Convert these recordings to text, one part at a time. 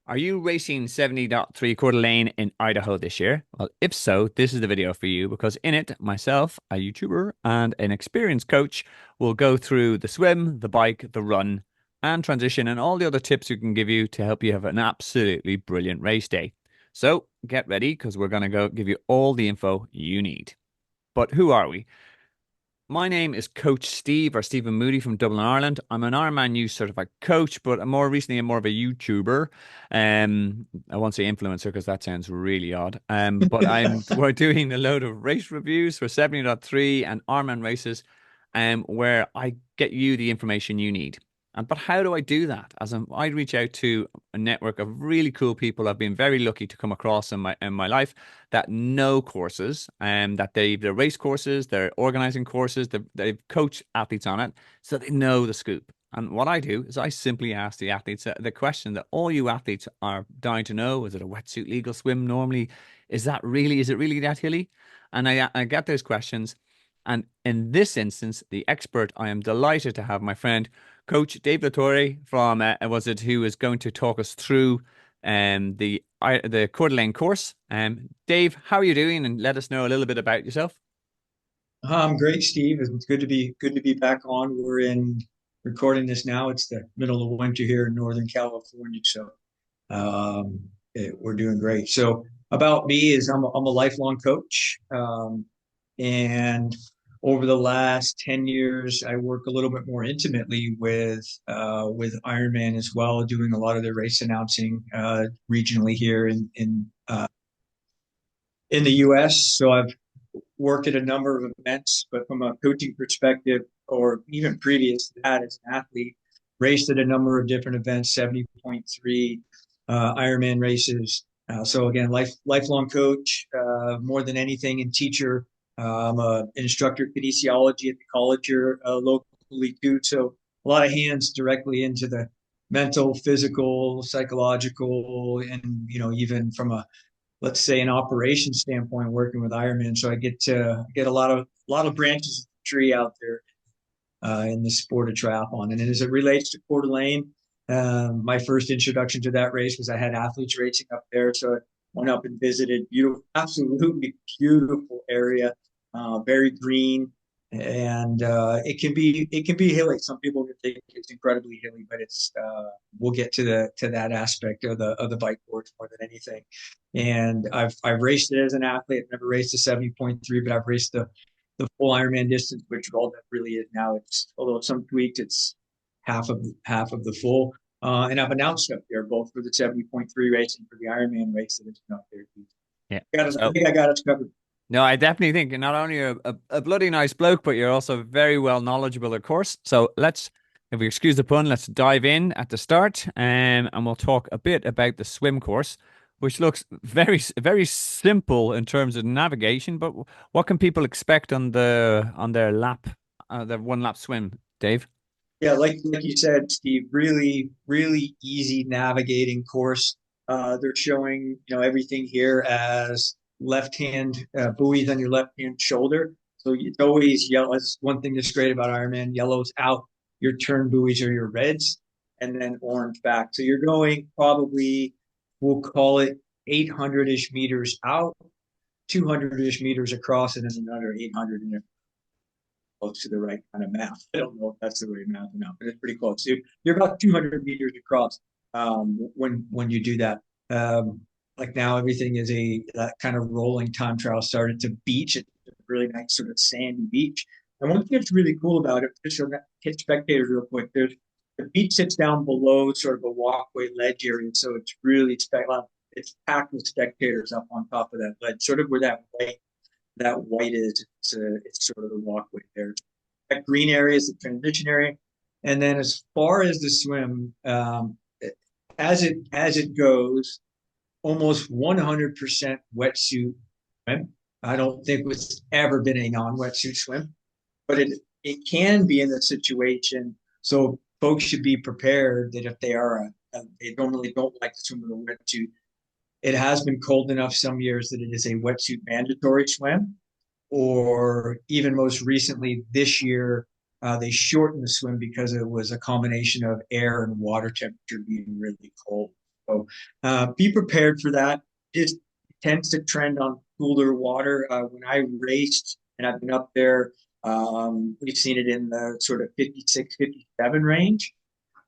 Are you racing 70.3 Coeur d'Alene in Idaho this year? Well, if so, this is the video for you because in it, myself, a YouTuber, and an experienced coach will go through the swim, the bike, the run, and transition, and all the other tips we can give you to help you have an absolutely brilliant race day. So get ready because we're going to go give you all the info you need. But who are we? My name is Coach Steve or Stephen Moody from Dublin, Ireland. I'm an IRONMAN U certified coach, but more recently I'm more of a YouTuber. I won't say influencer because that sounds really odd. But we're doing a load of race reviews for 70.3 and Ironman races, where I get you the information you need. But how do I do that? I reach out to a network of really cool people I've been very lucky to come across in my life that know courses and that they're race courses, they're organizing courses, they've coached athletes on it, so they know the scoop. And what I do is I simply ask the athletes the question that all you athletes are dying to know: is it a wetsuit legal swim normally? Is it really that hilly? And I get those questions. And in this instance, the expert, I am delighted to have my friend Coach Dave Latourette from who is going to talk us through the Coeur d'Alene course. Dave, how are you doing? And let us know a little bit about yourself. I'm great, Steve. It's good to be back on. We're in recording this now. It's the middle of winter here in Northern California, so we're doing great. So about me is I'm a lifelong coach, and over the last 10 years, I work a little bit more intimately with Ironman as well, doing a lot of the race announcing regionally here in the U.S. So I've worked at a number of events, but from a coaching perspective, or even previous to that as an athlete, raced at a number of different events, 70.3 Ironman races. So again, lifelong coach, more than anything, and teacher. I'm an instructor of kinesiology at the college here locally too. So a lot of hands directly into the mental, physical, psychological, and even from a, let's say, an operations standpoint, working with Ironman. So I get a lot of branches of the tree out there in the sport of triathlon. And as it relates to Coeur d'Alene, my first introduction to that race was I had athletes racing up there, so I went up and visited. Beautiful, absolutely beautiful area, very green, and it can be hilly. Some people think it's incredibly hilly, but it's we'll get to that aspect of the bike course more than anything. And I've raced it as an athlete. I've never raced a 70.3, but I've raced the full Ironman distance, which all that really is now. It's, although some tweaked, it's half of the full. And I've announced up there both for the 70.3 race and for the Ironman race that it's been up there. Yeah. I So think I got it covered. no, I definitely think you're not only a bloody nice bloke, but you're also very well knowledgeable, of course. So if we excuse the pun, let's dive in at the start, and we'll talk a bit about the swim course, which looks very simple in terms of navigation. But what can people expect on their one lap swim, Dave? Yeah, like you said, Steve, really, really easy navigating course. They're showing everything here as left hand buoys on your left hand shoulder. So it's always yellow. That's one thing that's great about Ironman. Yellow's out. Your turn buoys are your reds, and then orange back. So you're going probably, we'll call it 800-ish meters out, 200-ish meters across, and then another 800 in there, close to the right kind of math. I don't know if that's the right math or not, but it's pretty close. So you're about 200 meters across when you do that. Like now, everything is that kind of rolling time trial started to beach. It's a really nice sort of sandy beach. And one thing that's really cool about it, just to hit spectators real quick, the beach sits down below sort of a walkway ledge area, so it's packed with spectators up on top of that ledge, sort of where that white is. It's sort of the walkway there. That green area is the transition area, and then as far as the swim, as it goes, almost 100% wetsuit swim. I don't think it's ever been a non-wetsuit swim, but it can be in a situation. So folks should be prepared that if they normally don't like to swim with a wetsuit, it has been cold enough some years that it is a wetsuit mandatory swim, or even most recently this year, they shortened the swim because it was a combination of air and water temperature being really cold. So be prepared for that. It tends to trend on cooler water. When I raced and I've been up there, we've seen it in the sort of 56, 57 range,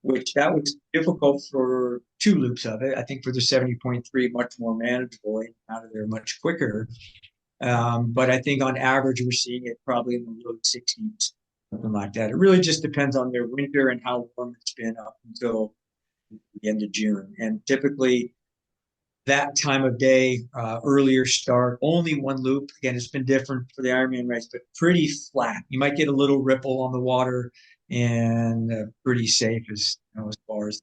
which that was difficult for two loops of it. I think for the 70.3, much more manageable and out of there much quicker. But I think on average, we're seeing it probably in the low 60s, something like that. It really just depends on their winter and how warm it's been up until the end of June. And typically, that time of day, earlier start, only one loop. Again, it's been different for the Ironman race, but pretty flat. You might get a little ripple on the water and pretty safe as far as.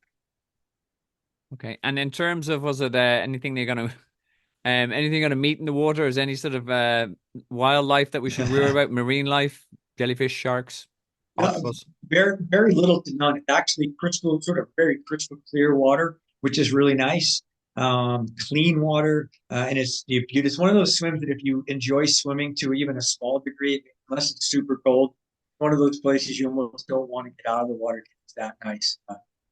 Okay. And in terms of, was it anything they're going to anything going to meet in the water? Is any sort of wildlife that we should worry about? Marine life, jellyfish, sharks, Uh, octopus? very little to none. It's actually crystal, sort of very crystal clear water, which is really nice. Clean water, and it's one of those swims that if you enjoy swimming to even a small degree, unless it's super cold, one of those places you almost don't want to get out of the water. It's that nice.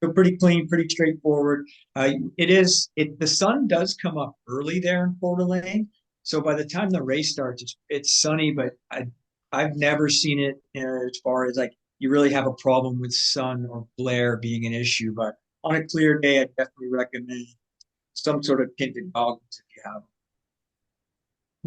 So pretty clean, pretty straightforward. It is. The sun does come up early there in Coeur d'Alene, so by the time the race starts, it's sunny, but I've never seen it as far as like you really have a problem with sun or glare being an issue. But on a clear day, I definitely recommend some sort of tinted goggles if you have.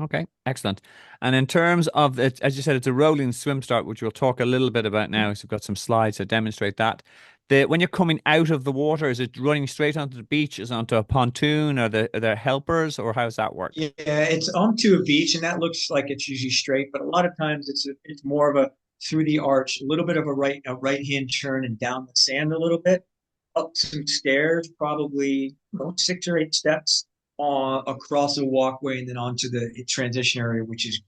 Okay, excellent. And in terms of it, as you said, it's a rolling swim start, which we'll talk a little bit about now. So we've got some slides that demonstrate that. When you're coming out of the water, is it running straight onto the beach? Is it onto a pontoon? Are there helpers, or how does that work? Yeah, it's onto a beach, and that looks like it's usually straight, but a lot of times it's more of a through the arch, a little bit of a right hand turn and down the sand a little bit, up some stairs, probably 6 or 8 steps, across a walkway, and then onto the transition area, which is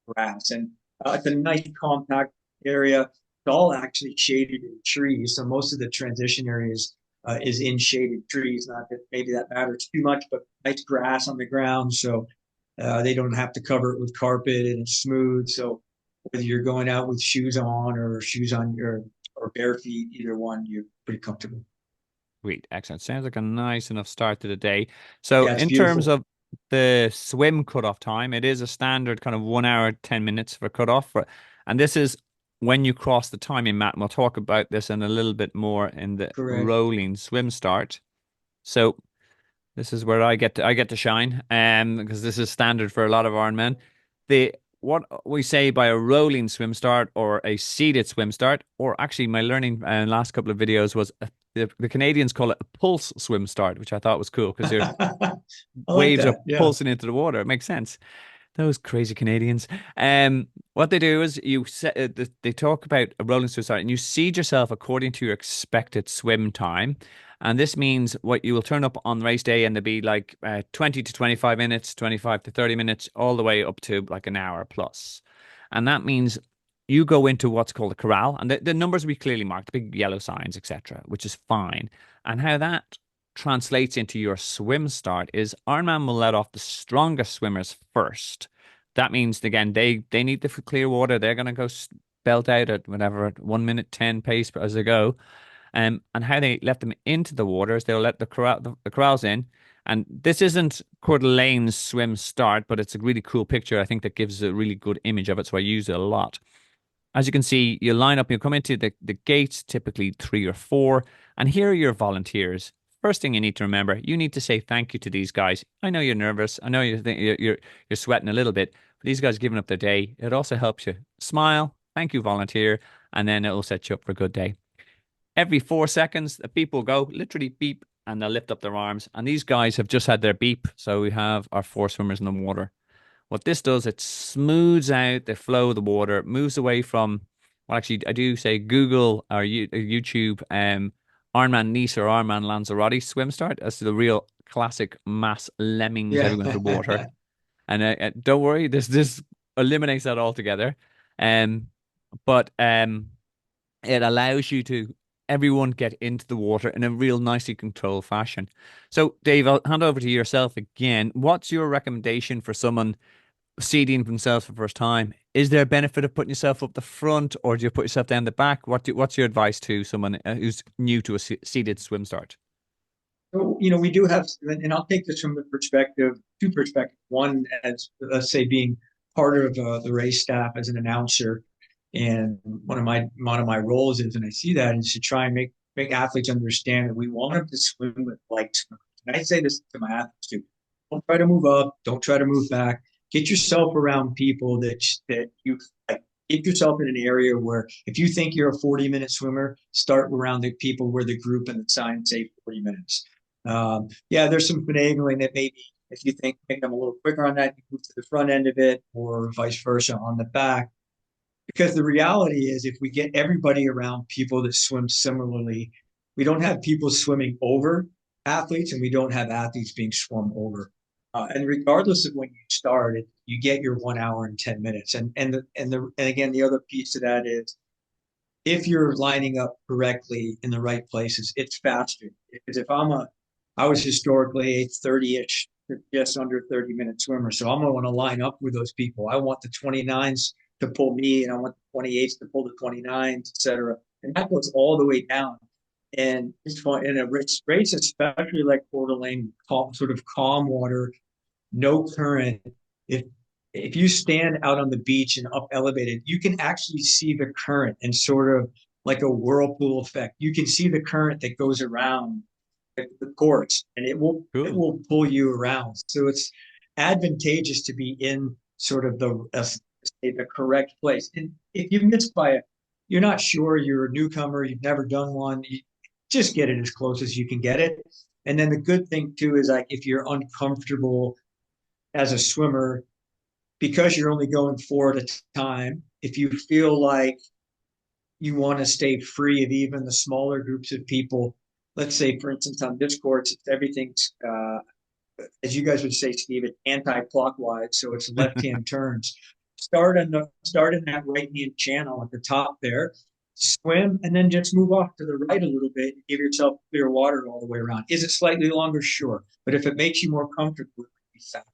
grass, and it's a nice compact area. It's all actually shaded in trees, so most of the transition areas is in shaded trees. Not that maybe that matters too much, but nice grass on the ground, so they don't have to cover it with carpet and it's smooth. So whether you're going out with shoes on or shoes on your or bare feet, either one, you're pretty comfortable. Sweet, excellent. Sounds like a nice enough start to the day. So, Yeah, it's in terms beautiful. of the swim cutoff time, it is a standard kind of 1 hour, 10 minutes for cutoff. And this is when you cross the timing mat. And we'll talk about this in a little bit more in the Correct. rolling swim start. So, this is where I get to shine, because this is standard for a lot of Ironmen. The What we say by a rolling swim start or a seated swim start, or actually my learning last couple of videos was the Canadians call it a pulse swim start, which I thought was cool because your I like waves are that. Yeah. pulsing into the water. It makes sense. Those crazy Canadians. What they do is they talk about a rolling swim start, and you seed yourself according to your expected swim time. And this means what you will turn up on race day, and there'll be like 20 to 25 minutes, 25 to 30 minutes, all the way up to like an hour plus. And that means you go into what's called a corral, and the numbers will be clearly marked, big yellow signs, etc., which is fine. And how that translates into your swim start is Ironman will let off the strongest swimmers first. That means again they need the clear water. They're gonna go belt out at whatever at 1 minute 10 pace as they go. And how they let them into the water is they'll let the corrals in. And this isn't Coeur d'Alene's swim start, but it's a really cool picture. I think that gives a really good image of it, so I use it a lot. As you can see, you line up, you come into the gates, typically 3 or 4, and here are your volunteers. First thing you need to remember, you need to say thank you to these guys. I know you're nervous. I know you're sweating a little bit, but these guys are giving up their day. It also helps you smile. Thank you, volunteer, and then it'll set you up for a good day. Every 4 seconds, the beep will go, literally beep, and they'll lift up their arms. And these guys have just had their beep, so we have our 4 swimmers in the water. What this does, it smooths out the flow of the water, moves away from, well, actually, I do say Google or YouTube, Ironman Nice or Ironman Lanzarote swim start as the real classic mass lemmings Yeah. everywhere into the water. And don't worry, this eliminates that altogether. Um, but it allows you to everyone get into the water in a real nicely controlled fashion. So, Dave, I'll hand over to yourself again. What's your recommendation for someone seeding themselves for the first time? Is there a benefit of putting yourself up the front, or do you put yourself down the back? What's your advice to someone who's new to a seeded swim start? So, we do have, and I'll take this from the perspective, two perspectives. One, as let's say, being part of the race staff as an announcer, and one of my roles is, and I see that, is to try and make athletes understand that we want them to swim with like swimmers. And I say this to my athletes too: don't try to move up, don't try to move back. Get yourself around people that you like. Get yourself in an area where if you think you're a 40-minute swimmer, start around the people where the group and the sign say 40 minutes. Yeah, there's some finagling that maybe if you think make them a little quicker on that, you move to the front end of it, or vice versa on the back. Because the reality is, if we get everybody around people that swim similarly, we don't have people swimming over athletes, and we don't have athletes being swum over. And regardless of when you start, you get your 1 hour and 10 minutes. And again, the other piece to that is if you're lining up correctly in the right places, it's faster. Because if I was historically a 30-ish, just under 30-minute swimmer. So I'm going to want to line up with those people. I want the 29s to pull me, and I want the 28s to pull the 29s, et cetera. And that goes all the way down. And it's fun in a race, especially like Coeur d'Alene, sort of calm water, no current. If if you stand out on the beach and up elevated, you can actually see the current and sort of like a whirlpool effect. You can see the current that goes around the courts, and it Cool. will pull you around. So it's advantageous to be in sort of the correct place. And if you miss by it, you're not sure, you're a newcomer, you've never done one, you just get it as close as you can get it. And then the good thing too is, like, if you're uncomfortable as a swimmer, because you're only going four at a time, if you feel like you want to stay free of even the smaller groups of people, let's say, for instance, on this course, it's everything's, as you guys would say, Steve, it's anti-clockwise, so it's left-hand turns. Start in that right-hand channel at the top there, swim, and then just move off to the right a little bit and give yourself clear water all the way around. Is it slightly longer? Sure. But if it makes you more comfortable, it would be faster.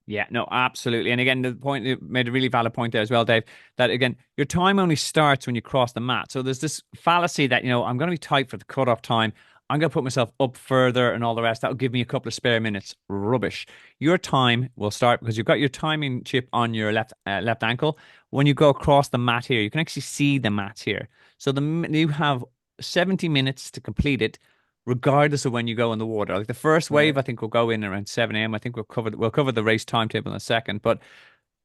Yeah, no, absolutely. And again, the point you made a really valid point there as well, Dave, that again, your time only starts when you cross the mat. So there's this fallacy that, I'm going to be tight for the cutoff time. I'm going to put myself up further and all the rest. That'll give me a couple of spare minutes. Rubbish. Your time will start because you've got your timing chip on your left ankle. When you go across the mat here, you can actually see the mat here. So you have 70 minutes to complete it, regardless of when you go in the water. Like the first wave, Right. I think will go in around 7 a.m. I think we'll cover the race timetable in a second, but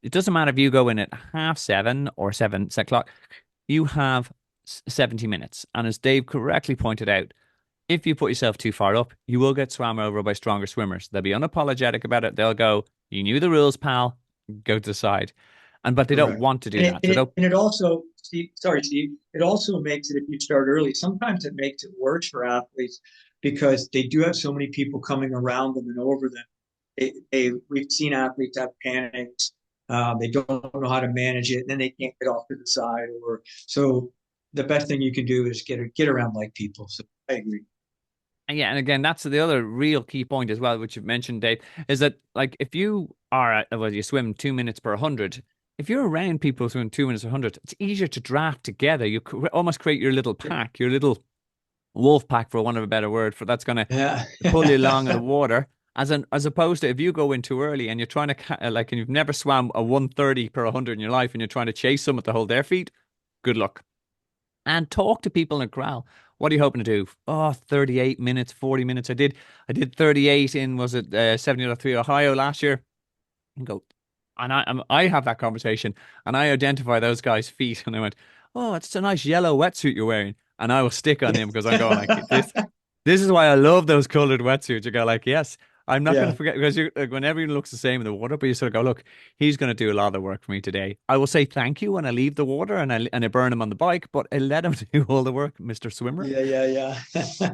it doesn't matter if you go in at half seven or 7 o'clock. You have 70 minutes. And as Dave correctly pointed out, if you put yourself too far up, you will get swam over by stronger swimmers. They'll be unapologetic about it. They'll go, "You knew the rules, pal. Go to the side." But they don't Correct. want to do And it, that. and So it, they'll and it also, Steve, sorry, Steve, it also makes it, if you start early, sometimes it makes it worse for athletes because they do have so many people coming around them and over them. We've seen athletes have panics. They don't know how to manage it, and then they can't get off to the side. Or so the best thing you can do is get around like people. So I agree. And yeah, and again, that's the other real key point as well, which you've mentioned, Dave, is that like if you are well, you swim 2 minutes per 100. If you're around people swimming 2 minutes per 100, it's easier to draft together. You almost create your little pack, your little wolf pack, for want of a better word, for that's going to Yeah. pull you along in the water. As opposed to if you go in too early and you're trying to and you've never swam a 130 per 100 in your life and you're trying to chase someone to hold their feet, good luck. And talk to people in a corral. What are you hoping to do? Oh, 38 minutes, 40 minutes. I did 38 in, was it 70.3 Ohio last year? And go, and I have that conversation and I identify those guys' feet and I went, "Oh, it's a nice yellow wetsuit you're wearing." And I will stick on him because I'm going like this. This is why I love those colored wetsuits. You go like, yes, I'm not going to Yeah. forget because you like, when everyone looks the same in the water, but you sort of go, look, he's going to do a lot of the work for me today. I will say thank you when I leave the water and I burn him on the bike, but I let him do all the work, Mr. Swimmer. Yeah. Yeah. Yeah.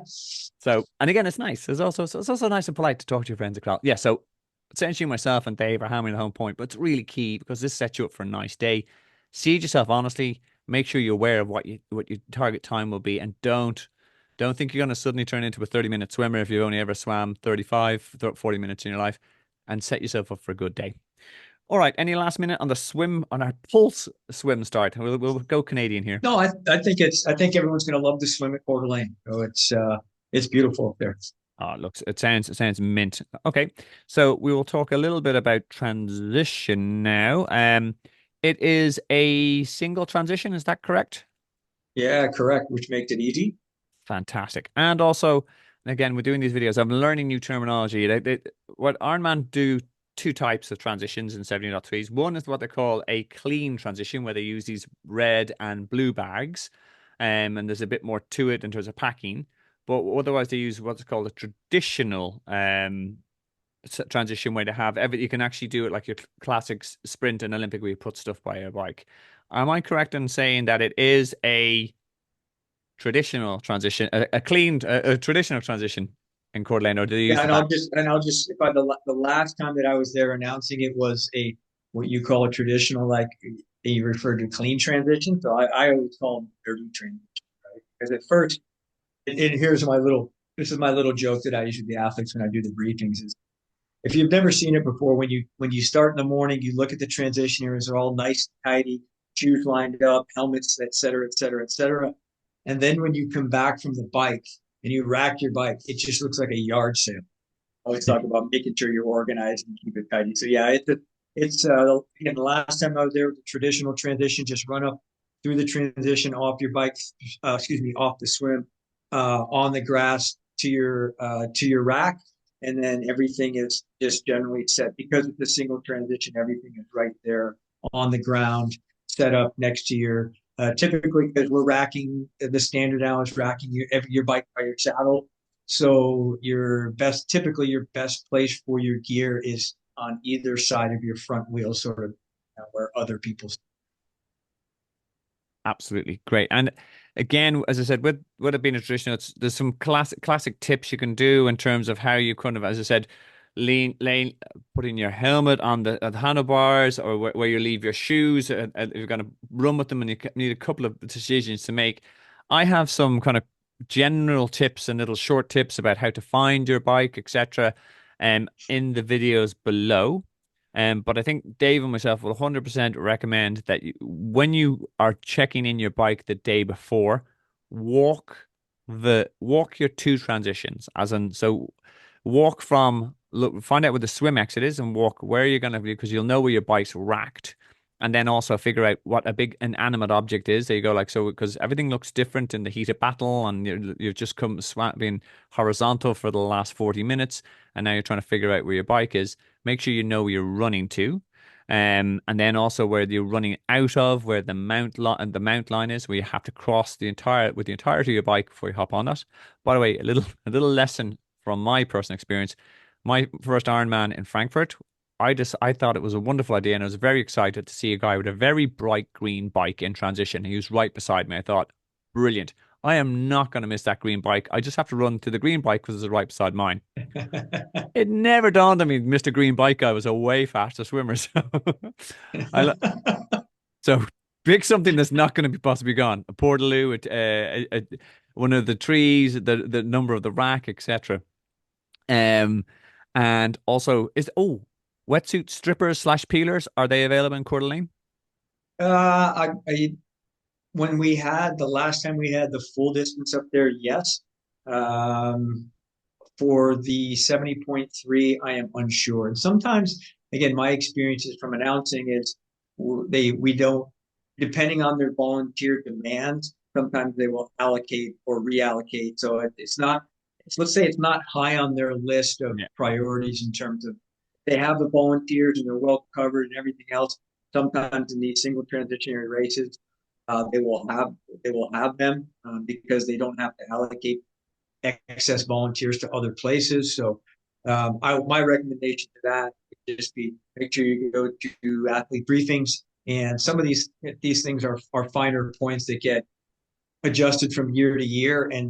So, and again, it's nice. It's also nice and polite to talk to your friends across. Yeah. So, essentially, myself and Dave are hammering the home point, but it's really key because this sets you up for a nice day. Seed yourself honestly. Make sure you're aware of what your target time will be, and don't think you're going to suddenly turn into a 30-minute swimmer if you've only ever swam 35, 40 minutes in your life, and set yourself up for a good day. All right. Any last minute on the swim on our pulse swim start? We'll go Canadian here. No, I think everyone's going to love to swim at Coeur d'Alene. So it's It's beautiful up there. Oh, it looks, it sounds mint. Okay, so we will talk a little bit about transition now. It is a single transition, is that correct? Yeah, correct, which makes it easy. Fantastic. And also, again, we're doing these videos. I'm learning new terminology. What Ironman do two types of transitions in 70.3s. One is what they call a clean transition, where they use these red and blue bags, and there's a bit more to it in terms of packing. But otherwise, they use what's called a traditional transition, where they have every. You can actually do it like your classic sprint and Olympic, where you put stuff by your bike. Am I correct in saying that it is a traditional transition, a clean, a traditional transition in Coeur d'Alene, or do they use Yeah, the back? and I'll just if I the last time that I was there announcing it was a what you call a traditional, like you referred to clean transition. So I always call them dirty transition, right? Because at first, and here's my little this is my little joke that I use with the athletes when I do the briefings is if you've never seen it before, when you start in the morning, you look at the transition areas, they're all nice, tidy, shoes lined up, helmets, et cetera, et cetera, et cetera. And then when you come back from the bike and you rack your bike, it just looks like a yard sale. I always talk about making sure you're organized and keep it tidy. So yeah, it's again the last time I was there with the traditional transition, just run up through the transition off your bike, excuse me, off the swim, on the grass to your rack, and then everything is just generally set because it's a single transition. Everything is right there on the ground, set up next to your. Typically, because we're racking, the standard now is racking your bike by your saddle. So typically your best place for your gear is on either side of your front wheel, sort of where other people's. Absolutely great. And again, as I said, with it being a traditional, there's some classic tips you can do in terms of how you kind of, as I said, lean, putting your helmet on the handlebars, or where you leave your shoes. If you're going to run with them, and you need a couple of decisions to make. I have some kind of general tips and little short tips about how to find your bike, etc. In the videos below. But I think Dave and myself will 100% recommend that when you are checking in your bike the day before, walk your two transitions, as in, so walk from look, find out where the swim exit is and walk where you're going to be, because you'll know where your bike's racked. And then also figure out what a big inanimate object is. There you go, like so, because everything looks different in the heat of battle, and you've just come being horizontal for the last 40 minutes, and now you're trying to figure out where your bike is. Make sure you know where you're running to. And then also where you're running out of, where the mount line is, where you have to cross the entirety of your bike before you hop on that. By the way, a little lesson from my personal experience. My first Ironman in Frankfurt, I thought it was a wonderful idea, and I was very excited to see a guy with a very bright green bike in transition. He was right beside me. I thought, brilliant. I am not going to miss that green bike. I just have to run to the green bike because it's right beside mine. It never dawned on me, Mr. Green Bike Guy was a way faster swimmer. So, I lo- so pick something that's not going to be possibly gone. A portaloo, one of the trees, the number of the rack, etc. Um, and also wetsuit strippers slash peelers, are they available in Coeur d'Alene? I when we had the last time we had the full distance up there, yes. Um, for the 70.3, I am unsure. And sometimes, again, my experiences from announcing is we don't, depending on their volunteer demands, sometimes they will allocate or reallocate. So it's not, let's say it's not high on their list of Yeah. priorities in terms of they have the volunteers and they're well covered and everything else. Sometimes in these single transitionary races, they will have them because they don't have to allocate excess volunteers to other places. So my recommendation to that would just be make sure you go to athlete briefings. And some of these things are finer points that get adjusted from year to year, and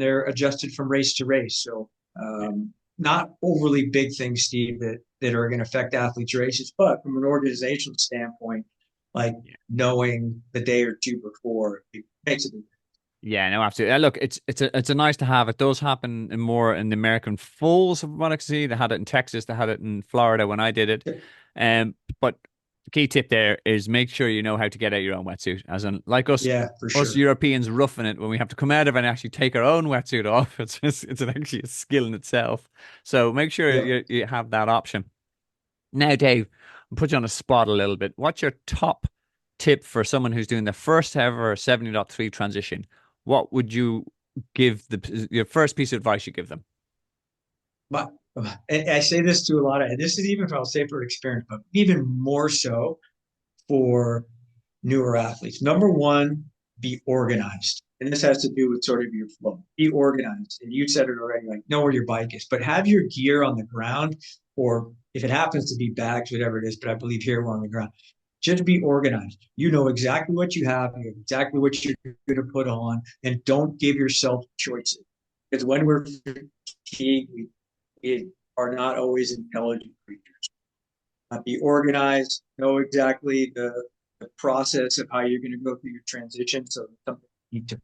they're adjusted from race to race. So not overly big things, Steve, that are going to affect athletes' races, but from an organizational standpoint, like knowing the day or two before, it makes a big. Yeah, no, absolutely. Look, it's a nice to have. It does happen more in the American Falls, from what I can see. They had it in Texas, they had it in Florida when I did it. But key tip there is make sure you know how to get out your own wetsuit. As in, like Yeah, for us sure. Europeans roughing it when we have to come out of it and actually take our own wetsuit off. It's actually a skill in itself. So make sure Yep. you have that option. Now, Dave, I'll put you on the spot a little bit. What's your top tip for someone who's doing the first ever 70.3 transition? What would you give your first piece of advice you give them? But I say this to a lot of, this is even, I'll say for experience, but even more so for newer athletes. Number one, be organized. And this has to do with sort of your flow. Be organized. And you said it already, like know where your bike is, but have your gear on the ground, or if it happens to be bags, whatever it is, but I believe here we're on the ground. Just be organized. You know exactly what you have, you know exactly what you're going to put on, and don't give yourself choices. Because when we're fatigued, we are not always intelligent creatures. Be organized, know exactly the process of how you're going to go through your transition. So it's something you need to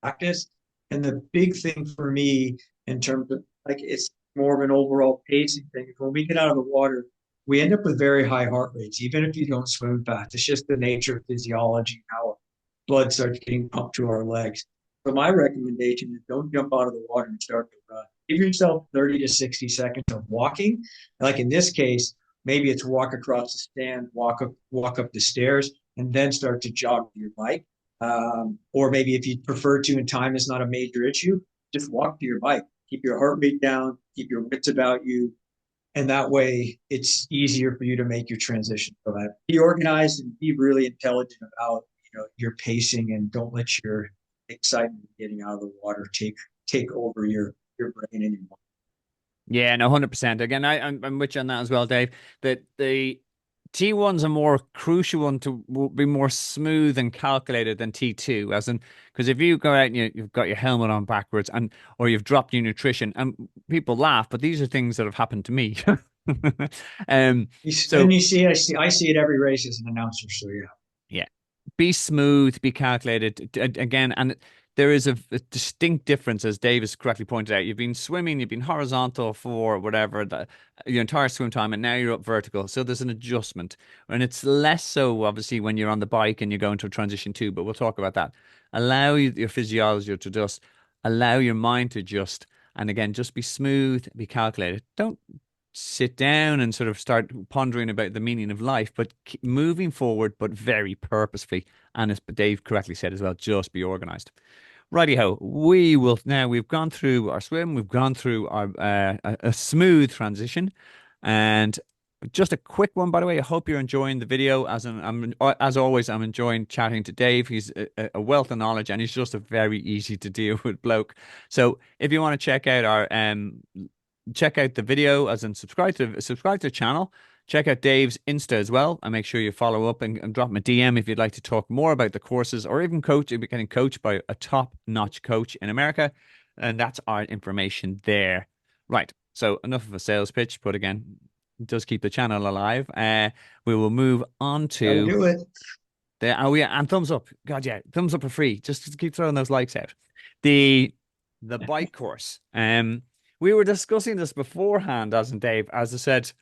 practice. And the big thing for me in terms of like it's more of an overall pacing thing. When we get out of the water, we end up with very high heart rates, even if you don't swim fast. It's just the nature of physiology, how blood starts getting pumped to our legs. So my recommendation is don't jump out of the water and start to run. Give yourself 30 to 60 seconds of walking. Like in this case, maybe it's walk across the stand, walk up the stairs, and then start to jog your bike. Or maybe if you prefer to, and time is not a major issue, just walk to your bike. Keep your heart rate down, keep your wits about you, and that way it's easier for you to make your transition. So that be organized and be really intelligent about your pacing, and don't let your excitement of getting out of the water take over your brain and your mind. Yeah, no, 100%. Again, I'm with you on that as well, Dave. That the T1's a more crucial one to be more smooth and calculated than T2, as in, because if you go out and you've got your helmet on backwards and or you've dropped your nutrition, and people laugh, but these are things that have happened to me. um, And so I see it every race as an announcer. So yeah. yeah, be smooth, be calculated. Again, and there is a distinct difference, as Davis correctly pointed out. You've been swimming, you've been horizontal for whatever your entire swim time, and now you're up vertical. So there's an adjustment, and it's less so obviously when you're on the bike and you're going to a transition too. But we'll talk about that. Allow your physiology to adjust, allow your mind to adjust, and again, just be smooth, be calculated. Don't sit down and sort of start pondering about the meaning of life, but keep moving forward, but very purposefully. And as Dave correctly said as well, just be organized. Righty ho, we've gone through our swim, we've gone through our a smooth transition, and just a quick one, by the way. I hope you're enjoying the video. As always, I'm enjoying chatting to Dave. He's a wealth of knowledge, and he's just a very easy to deal with bloke. So if you want to check out the video, as in subscribe to the channel. Check out Dave's Insta as well, and make sure you follow up and drop him a DM if you'd like to talk more about the courses, or even coach. You'll be getting coached by a top-notch coach in America, and that's our information there. Right. So enough of a sales pitch, but again, it does keep the channel alive. We will move on Gotta to do it. yeah, and thumbs up. God, yeah, thumbs up for free. Just keep throwing those likes out. The the bike course. We were discussing this beforehand, as in Dave. As I said,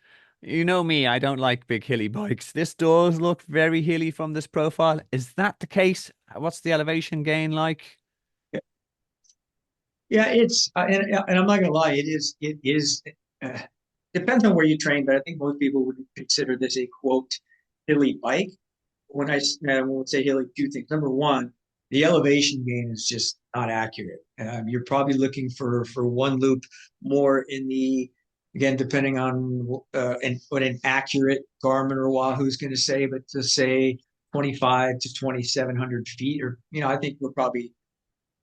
you know me, I don't like big hilly bikes. This does look very hilly from this profile. Is that the case? What's the elevation gain like? Yeah, it's and I'm not gonna lie, it is uh, depends on where you train, but I think most people would consider this a quote hilly bike. When I say hilly, two things. Number one, the elevation gain is just not accurate. You're probably looking for one loop more in the, again, depending on what an accurate Garmin or Wahoo is going to say, but to say 25 to 2,700 feet, or I think we're probably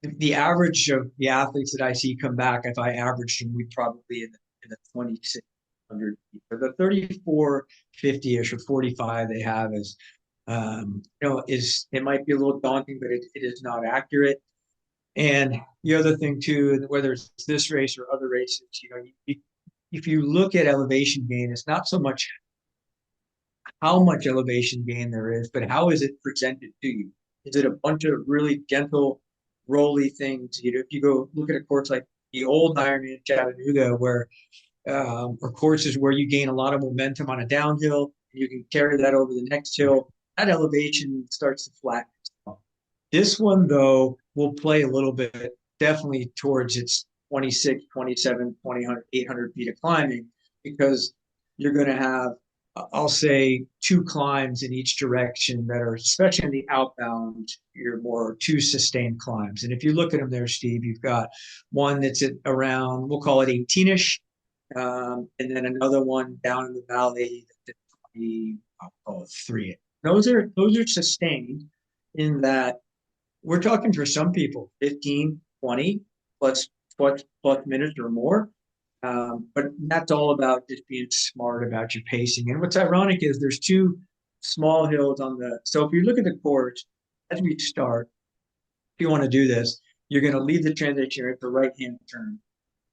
the average of the athletes that I see come back. If I averaged them, we'd probably in the 2,600 feet. But the 3,450-ish or 45 they have is is it might be a little daunting, but it is not accurate. And the other thing too, whether it's this race or other races, if you look at elevation gain, it's not so much how much elevation gain there is, but how is it presented to you? Is it a bunch of really gentle, rolly things? If you go look at a course like the old Ironman Chattanooga, where or courses where you gain a lot of momentum on a downhill, You can carry that over the next hill. That elevation starts to flatten itself. This one, though, will play a little bit definitely towards its 26, 27, 20, 800 feet of climbing because you're going to have, I'll say, two climbs in each direction that are, especially in the outbound, you're more two sustained climbs. And if you look at them there, Steve, you've got one that's at around, we'll call it 18-ish, and then another one down in the valley that's 20, I'll call it 3. Those are sustained in that we're talking for some people 15, 20 plus minutes or more. But that's all about just being smart about your pacing. And what's ironic is there's two small hills on the. So if you look at the course as we start, if you want to do this, you're going to leave the transition at the right hand turn.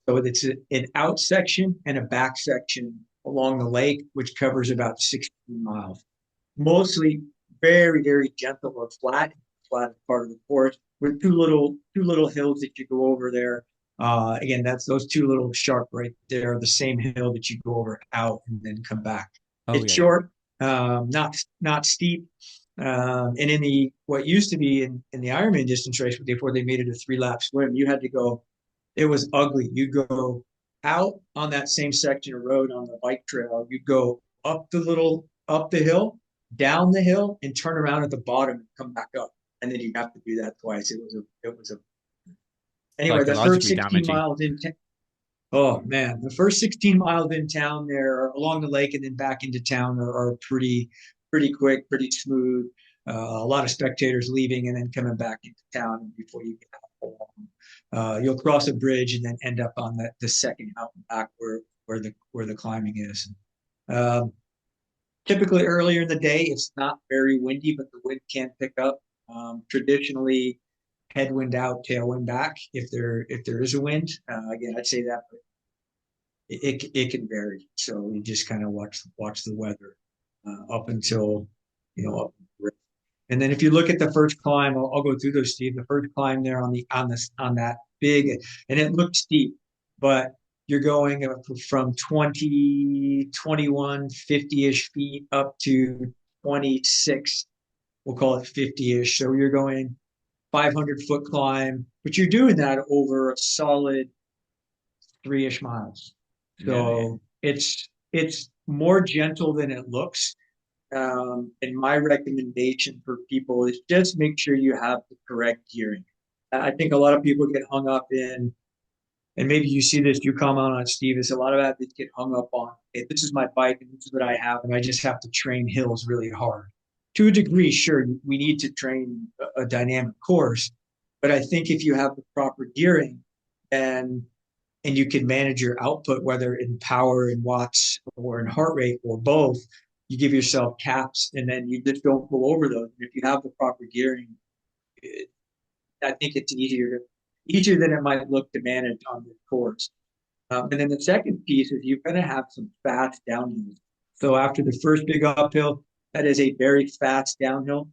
So it's an out section and a back section along the lake, which covers about 16 miles. Mostly very, very gentle or flat part of the course with two little hills that you go over there. Again, that's those two little sharp right there, the same hill that you go over out and then come back. Oh It's yeah, yeah. short, not steep. And in the what used to be in the Ironman distance race before they made it a 3-lap swim, you had to go. It was ugly. You go out on that same section of road on the bike trail. You go up the hill, down the hill, and turn around at the bottom and come back up. And then you have to do that twice. It was a anyway. The first Psychologically 16 damaging. miles in. Oh man, the first 16 miles in town there along the lake and then back into town are pretty quick, pretty smooth. A lot of spectators leaving and then coming back into town before you get out along. You'll cross a bridge and then end up on the second out and back where the climbing is. Um, Typically earlier in the day, it's not very windy, but the wind can pick up. Traditionally, headwind out, tailwind back if there is a wind. Again, I'd say that, but it can vary. So we just kind of watch the weather up until up. And then if you look at the first climb, I'll go through those, Steve. The first climb there on that big, and it looked steep, but you're going from 20, 21, 50-ish feet up to 26, we'll call it 50-ish. So you're going 500-foot climb, but you're doing that over a solid 3-ish miles. Yeah, yeah. So it's more gentle than it looks. And my recommendation for people is just make sure you have the correct gearing. I think a lot of people get hung up in, and maybe you see this, you comment on it, Steve, is a lot of athletes get hung up on, hey, this is my bike and this is what I have, and I just have to train hills really hard. To a degree, sure, we need to train a dynamic course, but I think if you have the proper gearing and you can manage your output, whether in power and watts or in heart rate or both, you give yourself caps and then you just don't go over those. And if you have the proper gearing, I think it's easier than it might look to manage on the course. And then the second piece is you're going to have some fast downhills. So after the first big uphill, that is a very fast downhill.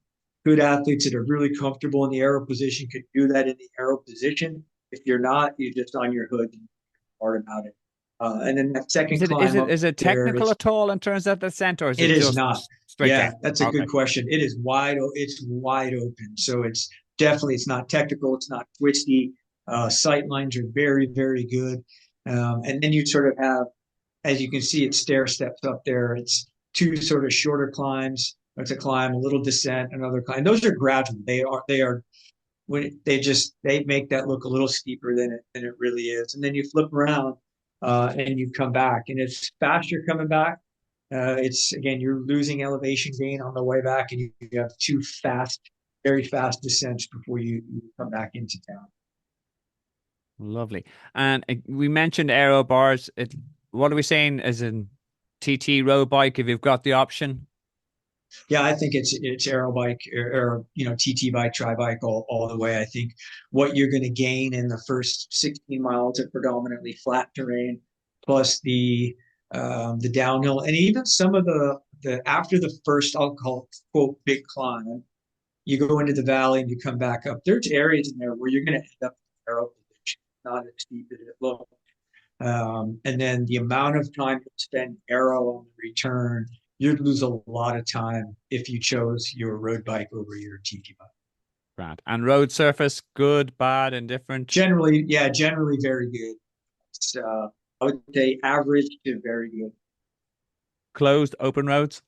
Good athletes that are really comfortable in the aero position could do that in the aero position. If you're not, you're just on your hood and hard about it. And then that Is second it is climb it up is it there, technical at all in terms of the descent, or is it it is just not. straight Yeah, down? that's a Okay. good question. It's wide open. So it's not technical. It's not twisty. Sight lines are very, very good. And then you sort of have, as you can see, it stair steps up there. It's two sort of shorter climbs. It's a climb, a little descent, another climb. Those are gradual. They are when they make that look a little steeper than it really is. And then you flip around and you come back, and it's faster coming back. It's again, you're losing elevation gain on the way back, and you have two very fast descents before you come back into town. Lovely. And we mentioned aero bars. What are we saying as in TT road bike if you've got the option? Yeah, I think it's aero bike or TT bike, tri bike all the way. I think what you're going to gain in the first 16 miles of predominantly flat terrain, plus the downhill, and even some of the after the first, I'll call it, quote, big climb, you go into the valley and you come back up. There's areas in there where you're going to end up in aero position, not as steep as it looks. And then the amount of time you spend aero on the return you'd lose a lot of time if you chose your road bike over your TT bike. Grant. And road surface, good, bad, indifferent, Generally, yeah, generally very good. It's, I would say average to very good. closed, open roads.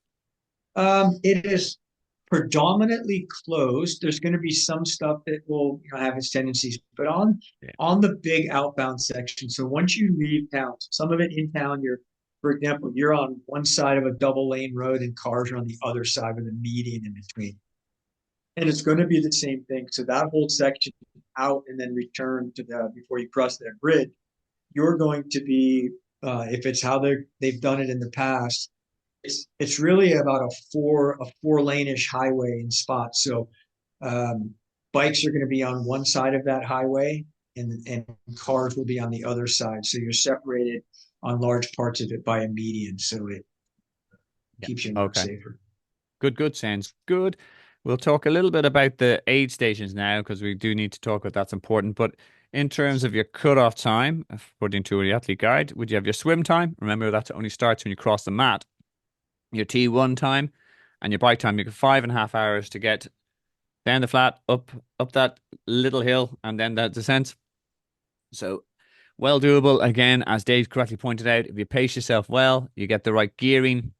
It is predominantly closed. There's going to be some stuff that will, have its tendencies, but Yeah. on the big outbound section. So once you leave town, some of it in town, for example, you're on one side of a double lane road and cars are on the other side with a median in between. And it's going to be the same thing. So that whole section out and then return to the before you cross that bridge, you're going to be if it's how they've done it in the past, it's really about a four lane-ish highway in spots. So um, bikes are going to be on one side of that highway, and cars will be on the other side. So you're separated on large parts of it by a median, so it Yeah. keeps you more Okay. safer. Good, good. Sounds good. We'll talk a little bit about the aid stations now because we do need to talk about that's important. But in terms of your cutoff time, according to the athlete guide, would you have your swim time? Remember that only starts when you cross the mat. Your T1 time and your bike time. You get 5.5 hours to get down the flat, up that little hill, and then that descent. So well doable. Again, as Dave correctly pointed out, if you pace yourself well, you get the right gearing,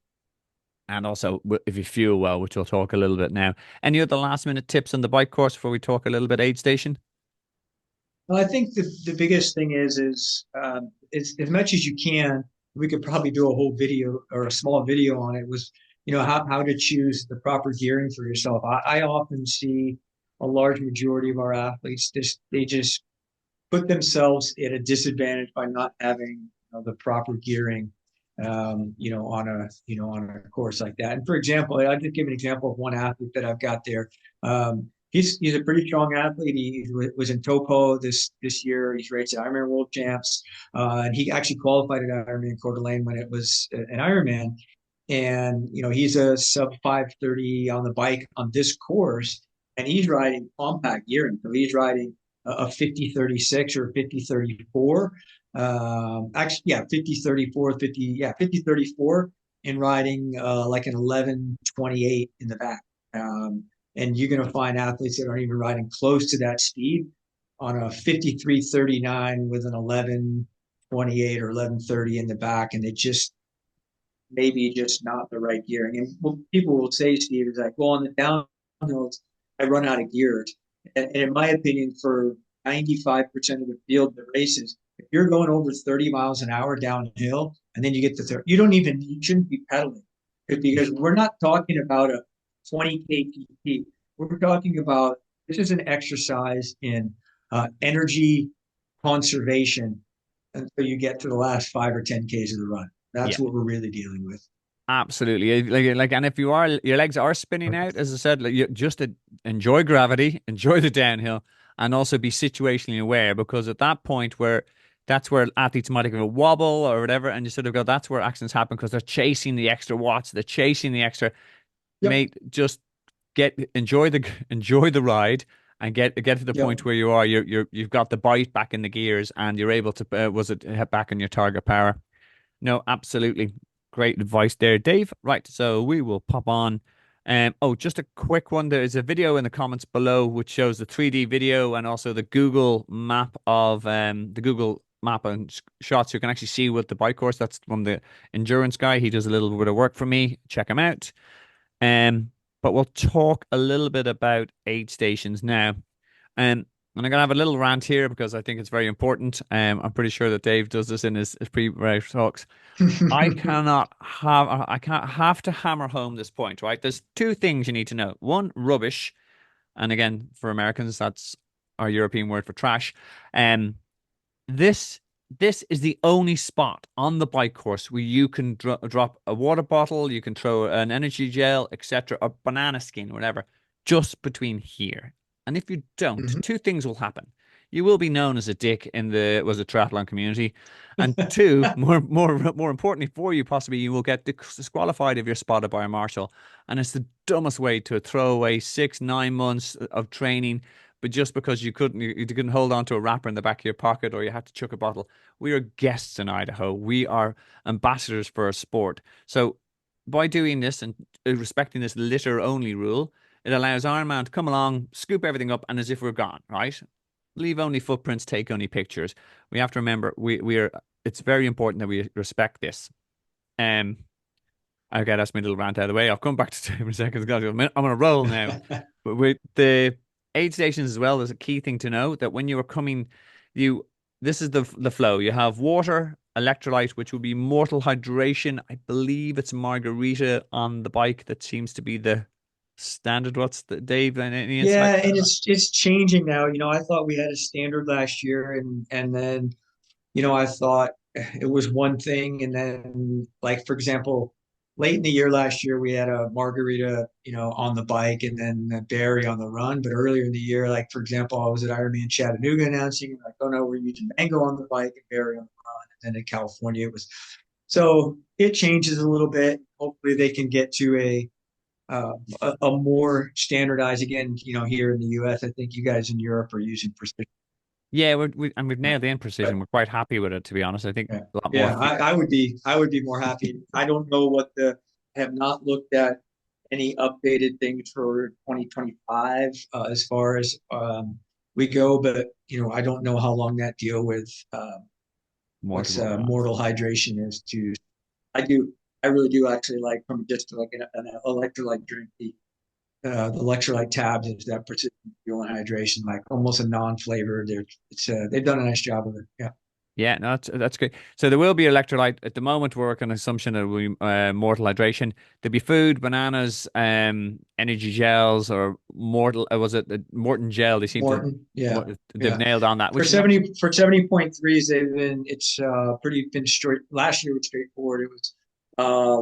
and also if you fuel well, which we'll talk a little bit now. Any other last minute tips on the bike course before we talk a little bit aid station? Well, I think the biggest thing is as much as you can. We could probably do a whole video or a small video on it. Was how to choose the proper gearing for yourself. I often see a large majority of our athletes they just put themselves at a disadvantage by not having the proper gearing, on a course like that. And for example, I'll just give an example of one athlete that I've got there. He's a pretty strong athlete. He was in Topo this year. He's raced at Ironman World Champs, and he actually qualified at Ironman Coeur d'Alene when it was an Ironman. And he's a sub 530 on the bike on this course, and he's riding compact gearing. So he's riding a 5036 or a 5034. Actually, yeah, 5034, 50, yeah, 5034, and riding like an 1128 in the back. And you're going to find athletes that aren't even riding close to that speed on a 5339 with an 1128 or 1130 in the back, and it just maybe just not the right gearing. And what people will say, Steve, is like, well, on the downhills, I run out of gears. And in my opinion, for 95% of the field, the races, if you're going over 30 miles an hour downhill and then you get to 30, you shouldn't be pedaling because we're not talking about a 20K PT. We're talking about this is an exercise in energy conservation until you get to the last 5 or 10 Ks of the run. Yeah. That's what we're really dealing with. Absolutely. And if your legs are spinning out, as I said, like you just enjoy gravity, enjoy the downhill, and also be situationally aware because at that point that's where athletes might have a wobble or whatever, and you sort of go, that's where accidents happen because they're chasing the extra watts, they're chasing the extra. Yep. Mate, just enjoy the ride and get to the Yep. point where you've got the bite back in the gears and you're able to was it hit back on your target power. No, absolutely. Great advice there, Dave. Right, so we will pop on. Oh, just a quick one. There is a video in the comments below which shows the 3D video and also the Google map of the Google map and shots. You can actually see what the bike course. That's from the endurance guy. He does a little bit of work for me. Check him out. But we'll talk a little bit about aid stations now. And I'm gonna have a little rant here because I think it's very important. I'm pretty sure that Dave does this in his pre-race talks. I can't have to hammer home this point, right? There's two things you need to know. One, rubbish, and again, for Americans, that's our European word for trash. Um, this this is the only spot on the bike course where you can drop a water bottle, you can throw an energy gel, etc., a banana skin, whatever, just between here. And if you don't, Mhm. two things will happen. You will be known as a dick in the triathlon community, and two, more importantly for you, possibly you will get disqualified if you're spotted by a marshal. And it's the dumbest way to throw away 6 9 months of training but just because you couldn't hold on to a wrapper in the back of your pocket or you had to chuck a bottle. We are guests in Idaho. We are ambassadors for our sport. So by doing this and respecting this litter only rule, it allows Ironman to come along, scoop everything up, and as if we're gone, right? Leave only footprints, take only pictures. We have to remember we are. It's very important that we respect this. Um, okay, that's my little rant out of the way. I'll come back to it in a second. Guys. I'm on a roll now. But with the aid stations as well, there's a key thing to know that when you are coming, you this is the flow. You have water, electrolyte, which will be mortal hydration. I believe it's margarita on the bike that seems to be the standard. What's the Dave? Any insight? Yeah, and it's changing now. I thought we had a standard last year, and then I thought it was one thing, and then like for example, late in the year last year we had a margarita, on the bike, and then a berry on the run. But earlier in the year, like for example, I was at Ironman Chattanooga announcing, like, oh no, we're using mango on the bike and berry on the run. And then in California, it was so it changes a little bit. Hopefully, they can get to a more standardized again. Here in the U.S., I think you guys in Europe are using precision. Yeah, and we've nailed in precision. We're quite happy with it, to be honest. I think Yeah, a lot more. yeah. I would be more happy. I don't know I have not looked at any updated things for 2025 as far as we go, but I don't know how long that deal with More to what's go around. mortal hydration is. I do, I really do actually like from just like an electrolyte drink the electrolyte tabs is that precision fuel and hydration, like almost a non-flavor. They've done a nice job of it. Yeah. Yeah, no, that's good. So there will be electrolyte. At the moment, we're working on assumption that will be mortal hydration. There'll be food, bananas, energy gels, or mortal. Was it the Morton gel? They seem to Morton. Yeah. they've Yeah. nailed on that, For which is actually 70.3s, it's pretty been straight. Last year was straightforward. It was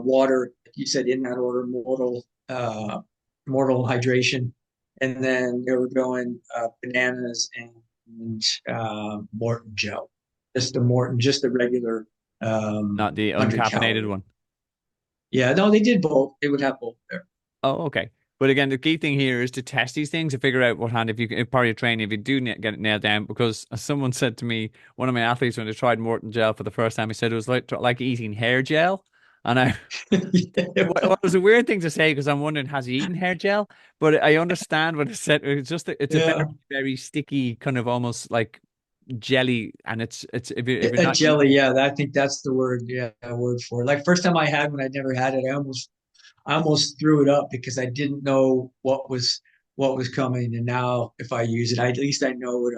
water, like you said, in that order, mortal hydration, and then they were going bananas and Morton gel, just the regular not the 100 calorie. uncaffeinated one. Yeah, no, they did both. They would have both there. Oh, okay. But again, the key thing here is to test these things and figure out what hand, if part of your training, if you do get it nailed down, because as someone said to me, one of my athletes, when they tried Morton gel for the first time, he said it was like eating hair gel. And I, Yeah, what was a weird thing to say because I'm wondering, has he eaten hair gel? But I understand what it said. It's just, it's a very, yeah. very sticky, kind of almost like jelly. And it's, if you're A not, jelly, yeah, I think that's the word, yeah, word for it. Like first time I had one, I'd never had it. I almost threw it up because I didn't know what was coming. And now if I use it, at least I know what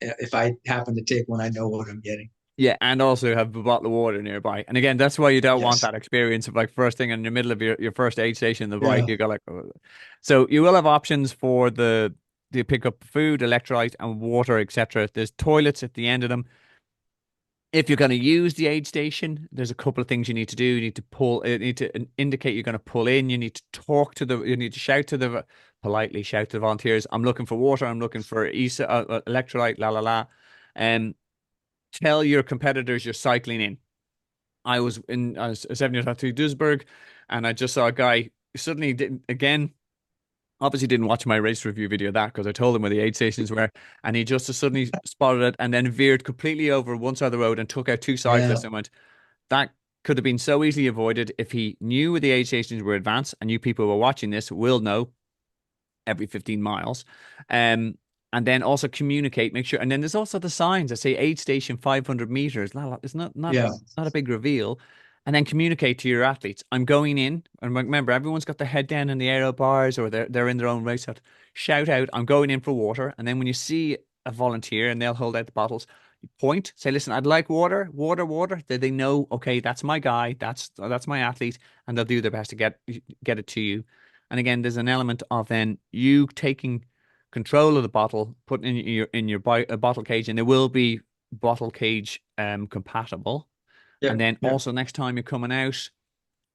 if I happen to take one, I know what I'm getting. yeah, and also have a bottle of water nearby. And again, that's why you don't want Yes. that experience of like first thing in the middle of your first aid station, the bike, Yeah. you go like, "Ugh." So you will have options for the pick up food, electrolyte, and water, etc. There's toilets at the end of them. If you're going to use the aid station, there's a couple of things you need to do. You need to you need to indicate you're going to pull in. You need to you need to politely shout to the volunteers. I'm looking for water. I'm looking for electrolyte, la la la. And tell your competitors you're cycling in. I was 70 to Duisburg, and I just saw a guy suddenly did again. Obviously, didn't watch my race review video of that because I told him where the aid stations were, and he just suddenly spotted it and then veered completely over one side of the road and took out two Yeah. cyclists and went. That could have been so easily avoided if he knew where the aid stations were advanced, and you people who are watching this will know every 15 miles. Um, and then also communicate, make sure. And then there's also the signs that say aid station 500 meters. It's Yeah. not a big reveal. And then communicate to your athletes. I'm going in. And remember, everyone's got their head down in the aero bars or they're in their own race hut. Shout out, I'm going in for water. And then when you see a volunteer and they'll hold out the bottles, you point, say, listen, I'd like water, water, water. That they know, okay, that's my guy, that's my athlete, and they'll do their best to get it to you. And again, there's an element of then you taking control of the bottle, putting in your bottle cage, and it will be bottle cage compatible. And Yep. then Yep. also next time you're coming out,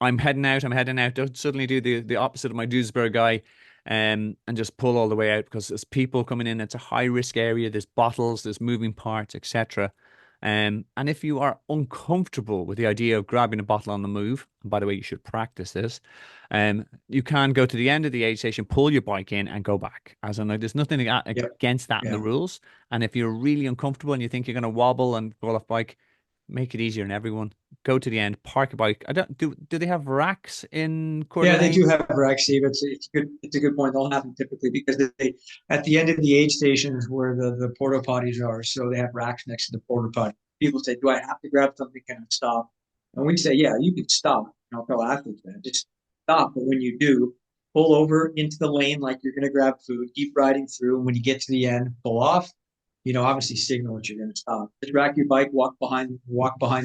I'm heading out. Don't suddenly do the opposite of my Duisburg guy, and just pull all the way out because there's people coming in. It's a high risk area. There's bottles, there's moving parts, etc. And if you are uncomfortable with the idea of grabbing a bottle on the move, and by the way, you should practice this. You can go to the end of the aid station, pull your bike in, and go back. As in, like, there's nothing Yep. against that in the Yeah. rules. And if you're really uncomfortable and you think you're going to wobble and fall off bike, make it easier on everyone. Go to the end, park a bike. I don't do they have racks in Coeur Yeah, they d'Alene? do have racks, Steve. It's a good point. They'll have them typically because they at the end of the aid stations where the porta potties are, so they have racks next to the porta potty. People say, "Do I have to grab something? Can I stop?" And we say, "Yeah, you can stop." And I'll tell athletes that just stop, but when you do, pull over into the lane like you're going to grab food. Keep riding through, and when you get to the end, pull off. Obviously signal that you're going to stop. Just rack your bike, walk behind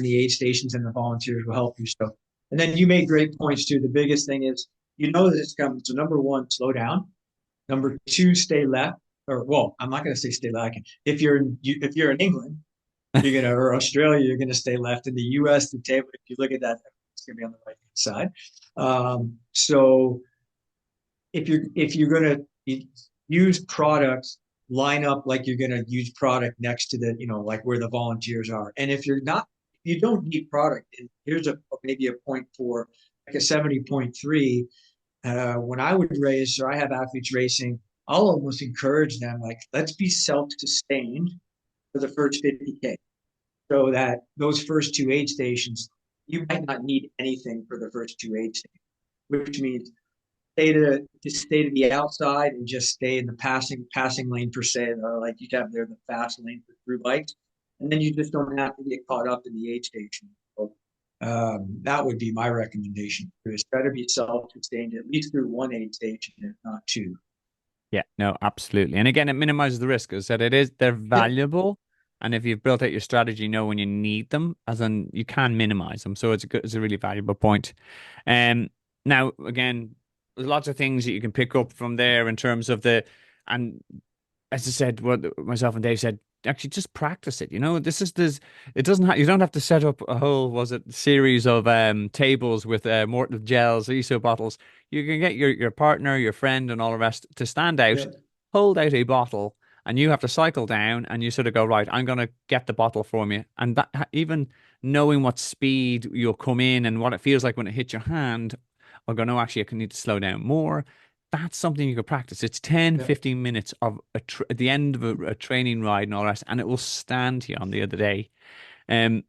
the aid stations, and the volunteers will help you. So, and then you made great points too. The biggest thing is that it's coming. So number one, slow down. Number two, stay left. Or well, I'm not going to say stay left. If you're in England, or Australia, you're gonna stay left. In the U.S., the table. If you look at that, it's gonna be on the right hand side. So if you're going to use products, line up like you're going to use product next to like where the volunteers are. And if you don't need product, and here's maybe a point for like a 70.3. When I would race, or I have athletes racing, I'll almost encourage them, like, let's be self-sustained for the first 50K. So that those first two aid stations, you might not need anything for the first two aid stations, which means stay to the outside and just stay in the passing lane per se, or like you have there the fast lane for through bikes, and then you just don't have to get caught up in the aid station. So, that would be my recommendation. Is try to be self-sustained at least through one aid station, if not two. Yeah, no, absolutely. And again, it minimizes the risk. As I said, they're Yep. valuable. And if you've built out your strategy, you know when you need them, as in you can minimize them. So it's a really valuable point. Um, Now again, there's lots of things that you can pick up from there in terms of and as I said, what myself and Dave said, actually just practice it. This it doesn't have you don't have to set up a whole series of tables with mortar gels, ISO bottles. You can get your partner, your friend, and all the rest to stand out, Yep. hold out a bottle, and you have to cycle down and you sort of go, right, I'm gonna get the bottle from you. And that even knowing what speed you'll come in and what it feels like when it hits your hand, or go, no, actually I can need to slow down more. That's something you could practice. It's 10, Yep. 15 minutes of at the end of a training ride and all that, and it will stand you on the other day. Um,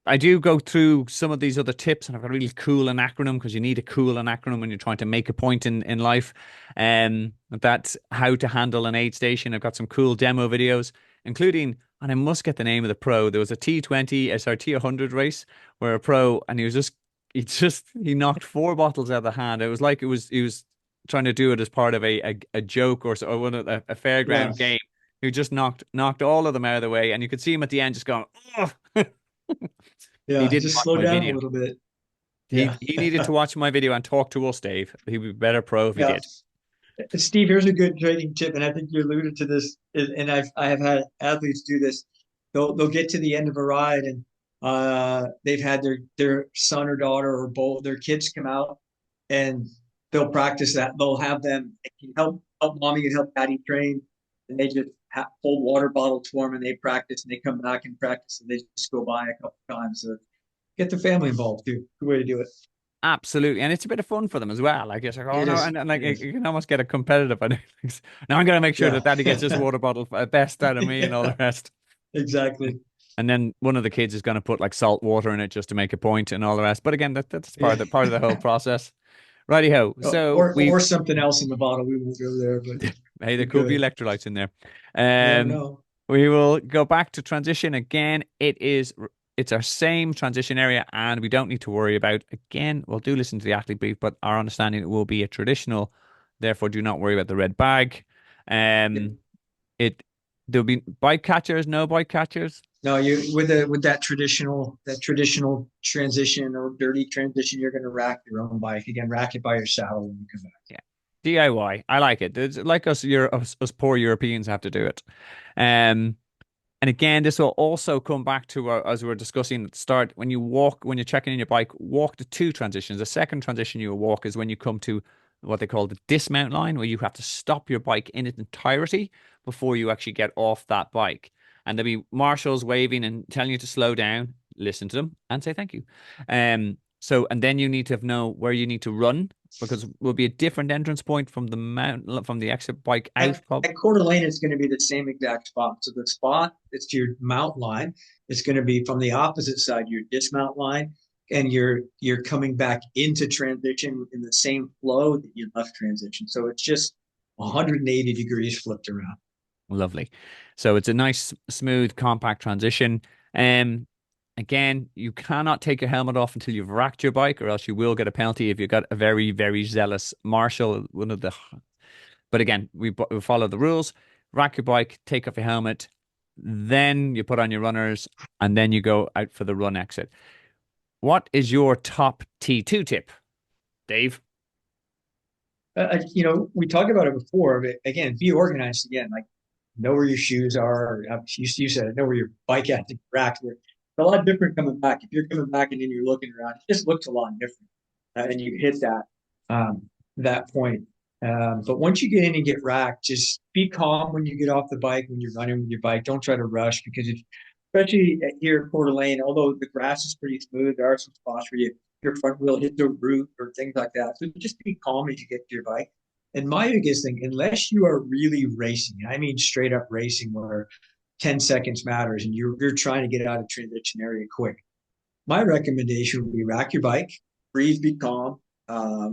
I do go through some of these other tips, and I've got a really cool an acronym because you need a cool an acronym when you're trying to make a point in life. That's how to handle an aid station. I've got some cool demo videos, including, and I must get the name of the pro. There was a T20 SRT 100 race where a pro, and he knocked four bottles out of the hand. It was like he was trying to do it as part of a joke or one of a Yeah. fairground game. He just knocked all of them out of the way, and you could see him at the end just going, oh. He Yeah. didn't Just watch slow my down a video. little bit. He Yeah. he needed to watch my video and talk to us, Dave. He'd be a better pro if he Yeah. did. Steve, here's a good training tip, and I think you alluded to this, and I have had athletes do this. They'll get to the end of a ride, and they've had their son or daughter or both their kids come out, and they'll practice that. They'll have them help mommy and help daddy train, and they just hold water bottles for them, and they practice, and they come back and practice, and they just go by a couple times. So get the family involved too. Good way to do it. Absolutely, and it's a bit of fun for them as well. Like it's like, oh It no, is. and like It is. you can almost get a competitive. Now I'm gonna make sure Yeah. that Daddy gets his water bottle best out of me and all the Yeah. rest. Exactly. And then one of the kids is gonna put like salt water in it just to make a point and all the rest. But again, that's Yeah. part of the whole process. Righty ho. Oh, So or something else in the bottle. We won't go there, but hey, there we could be could. electrolytes in there. You never Um, know. we will go back to transition again. It's our same transition area, and we don't need to worry about again. We'll do listen to the athlete brief, but our understanding it will be a traditional. Therefore, do not worry about the red bag. Yeah. Um, it There'll be bike catchers, no bike catchers. No, you with that traditional transition or dirty transition, you're going to rack your own bike again. Rack it by your saddle when you come back. Yeah, DIY. I like it. It's like us poor Europeans have to do it. Um, And again, this will also come back to as we were discussing at the start. When you're checking in your bike, walk the two transitions. The second transition you will walk is when you come to what they call the dismount line, where you have to stop your bike in its entirety before you actually get off that bike. And there'll be marshals waving and telling you to slow down, listen to them, and say thank you. And then you need to know where you need to run Because it will be a different entrance point from the mount from the exit bike out. At Coeur d'Alene, it's going to be the same exact spot. So the spot that's your mount line is going to be from the opposite side, your dismount line, and you're coming back into transition in the same flow that you left transition. So it's just 180 degrees flipped around. Lovely. So it's a nice, smooth, compact transition. Um, Again, you cannot take your helmet off until you've racked your bike, or else you will get a penalty if you've got a very, very zealous marshal. One of the, but again, we follow the rules. Rack your bike, take off your helmet, then you put on your runners, and then you go out for the run exit. What is your top T2 tip, Dave? We talked about it before, but again, be organized again. Like know where your shoes are. You said it, know where your bike at the rack. It's a lot different coming back. If you're coming back and then you're looking around, it just looks a lot different, and you hit that point. But once you get in and get racked, just be calm when you get off the bike, when you're running with your bike. Don't try to rush because especially here at Coeur d'Alene, although the grass is pretty smooth, there are some spots where your front wheel hit the root or things like that. So just be calm as you get to your bike. And my biggest thing, unless you are really racing, I mean straight up racing where 10 seconds matters and you're trying to get out of transition area quick. My recommendation would be rack your bike, breathe, be calm. Uh,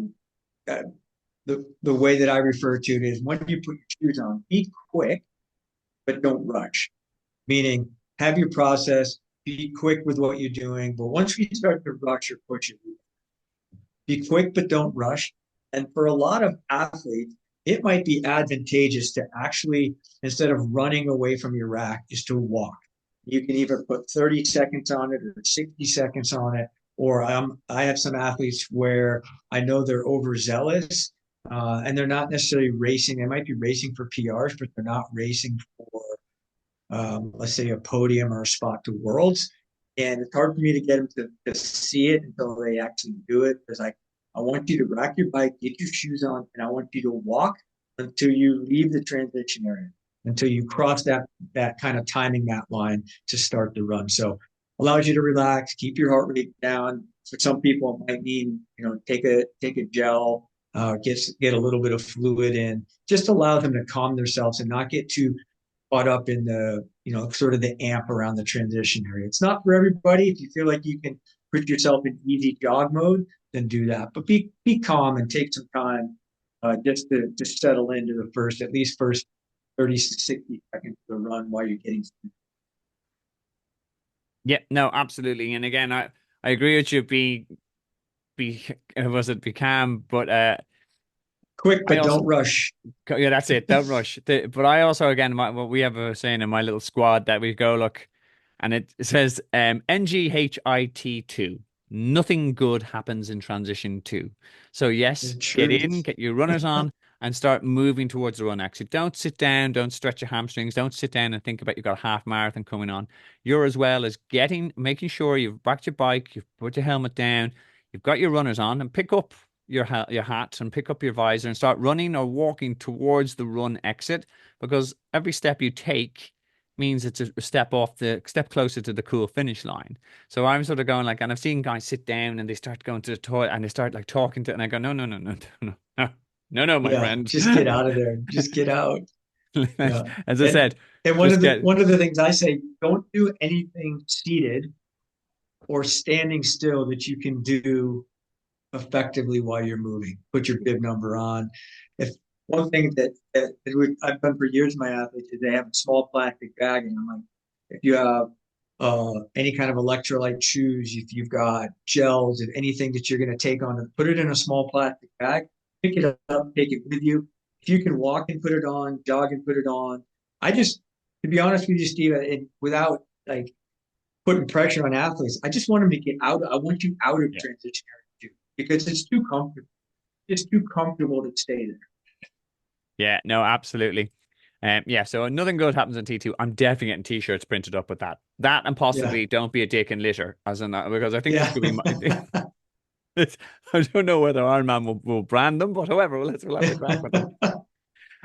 the way that I refer to it is when you put your shoes on, be quick, but don't rush. Meaning have your process, be quick with what you're doing. But once you start to rush or push it, be quick, but don't rush. And for a lot of athletes, it might be advantageous to actually, instead of running away from your rack, is to walk. You can either put 30 seconds on it or 60 seconds on it. Or I have some athletes where I know they're overzealous and they're not necessarily racing. They might be racing for PRs, but they're not racing for, let's say, a podium or a spot to worlds. And it's hard for me to get them to see it until they actually do it. Because I want you to rack your bike, get your shoes on, and I want you to walk until you leave the transition area, until you cross that kind of timing that line to start the run. So allows you to relax, keep your heart rate down. For some people, it might mean take a gel, get a little bit of fluid in, just allow them to calm themselves and not get too caught up in the sort of the amp around the transition area. It's not for everybody. If you feel like you can put yourself in easy jog mode, then do that. But be calm and take some time just to settle into the first 30 to 60 seconds of the run while you're getting started. Yeah, no, absolutely. And again, I agree with you. Be calm, but Quick, I but also don't rush. yeah, that's it. Don't rush. But I also again, what we have a saying in my little squad that we go look, and it says NGHIT2. Nothing good happens in transition two. So yes, The get in, truth. get your runners on, and start moving towards the run exit. Don't sit down, don't stretch your hamstrings, don't sit down and think about you've got a half marathon coming on. You're as well as making sure you've backed your bike, you've put your helmet down, you've got your runners on, and pick up your hat and pick up your visor and start running or walking towards the run exit, because every step you take means it's a step closer to the cool finish line. So I'm sort of going like, and I've seen guys sit down and they start going to the toilet and they start like talking to it, and I go, no, no, no, no, no, no, no, no, my Yeah, friend. just get out of there. Just get out. Yeah. As I And said, and one just of the get one of the things I say, don't do anything seated or standing still that you can do effectively while you're moving. Put your bib number on. If one thing that I've done for years, my athletes is they have a small plastic bag, and I'm like, if you have any kind of electrolyte shoes, if you've got gels, if anything that you're going to take on, put it in a small plastic bag, pick it up, take it with you. If you can walk and put it on, jog and put it on. To be honest with you, Steve, without like putting pressure on athletes, I just want them to get out. I want you out of yeah. transition area too, because it's too comfortable. It's too comfortable to stay there. Yeah, no, absolutely. Yeah, so nothing good happens in T2. I'm definitely getting t-shirts printed up with that. That and Yeah. possibly don't be a dick and litter, as in that, because I think this Yeah. could be my, I don't know whether Ironman will brand them, but however, we'll have to crack with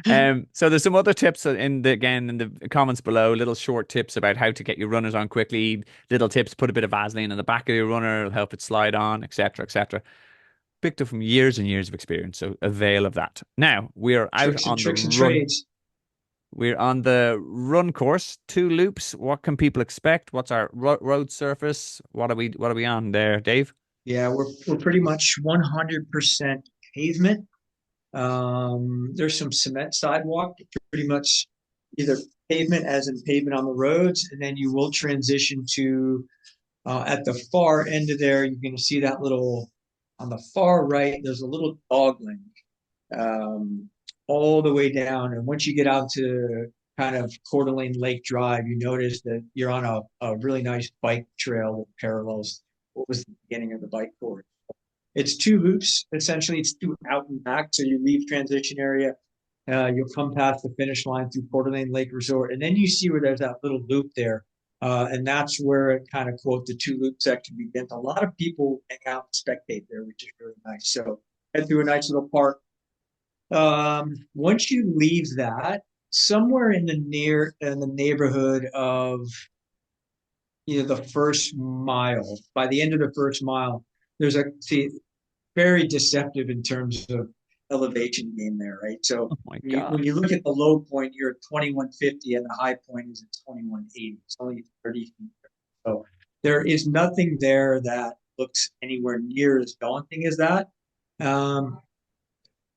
them. So there's some other tips in the comments below, little short tips about how to get your runners on quickly, little tips, put a bit of Vaseline on the back of your runner, it'll help it slide on, etc., etc. picked up from years and years of experience. So avail of that. Now we are out Tricks and on the tricks and run. trades. We're on the run course, 2 loops. What can people expect? What's our road surface? What are we on there, Dave? Yeah, we're pretty much 100% pavement. There's some cement sidewalk, pretty much either pavement as in pavement on the roads, and then you will transition to at the far end of there. You're going to see that little on the far right. There's a little dog lane all the way down, and once you get out to kind of Coeur d'Alene Lake Drive, you notice that you're on a really nice bike trail that parallels what was the beginning of the bike course. It's 2 loops, essentially. It's 2 out and back. So you leave transition area, you'll come past the finish line through Coeur d'Alene Lake Resort, and then you see where there's that little loop there. And that's where it kind of quote the 2 loop section begins. A lot of people hang out and spectate there, which is really nice. So head through a nice little park. Once you leave that, somewhere in the neighborhood of the first mile, by the end of the first mile, there's a see, very deceptive in terms of elevation gain there, right? So Oh my when God. you look at the low point, you're at 2150 and the high point is at 2180. It's only 30 feet. So there is nothing there that looks anywhere near as daunting as that. Um,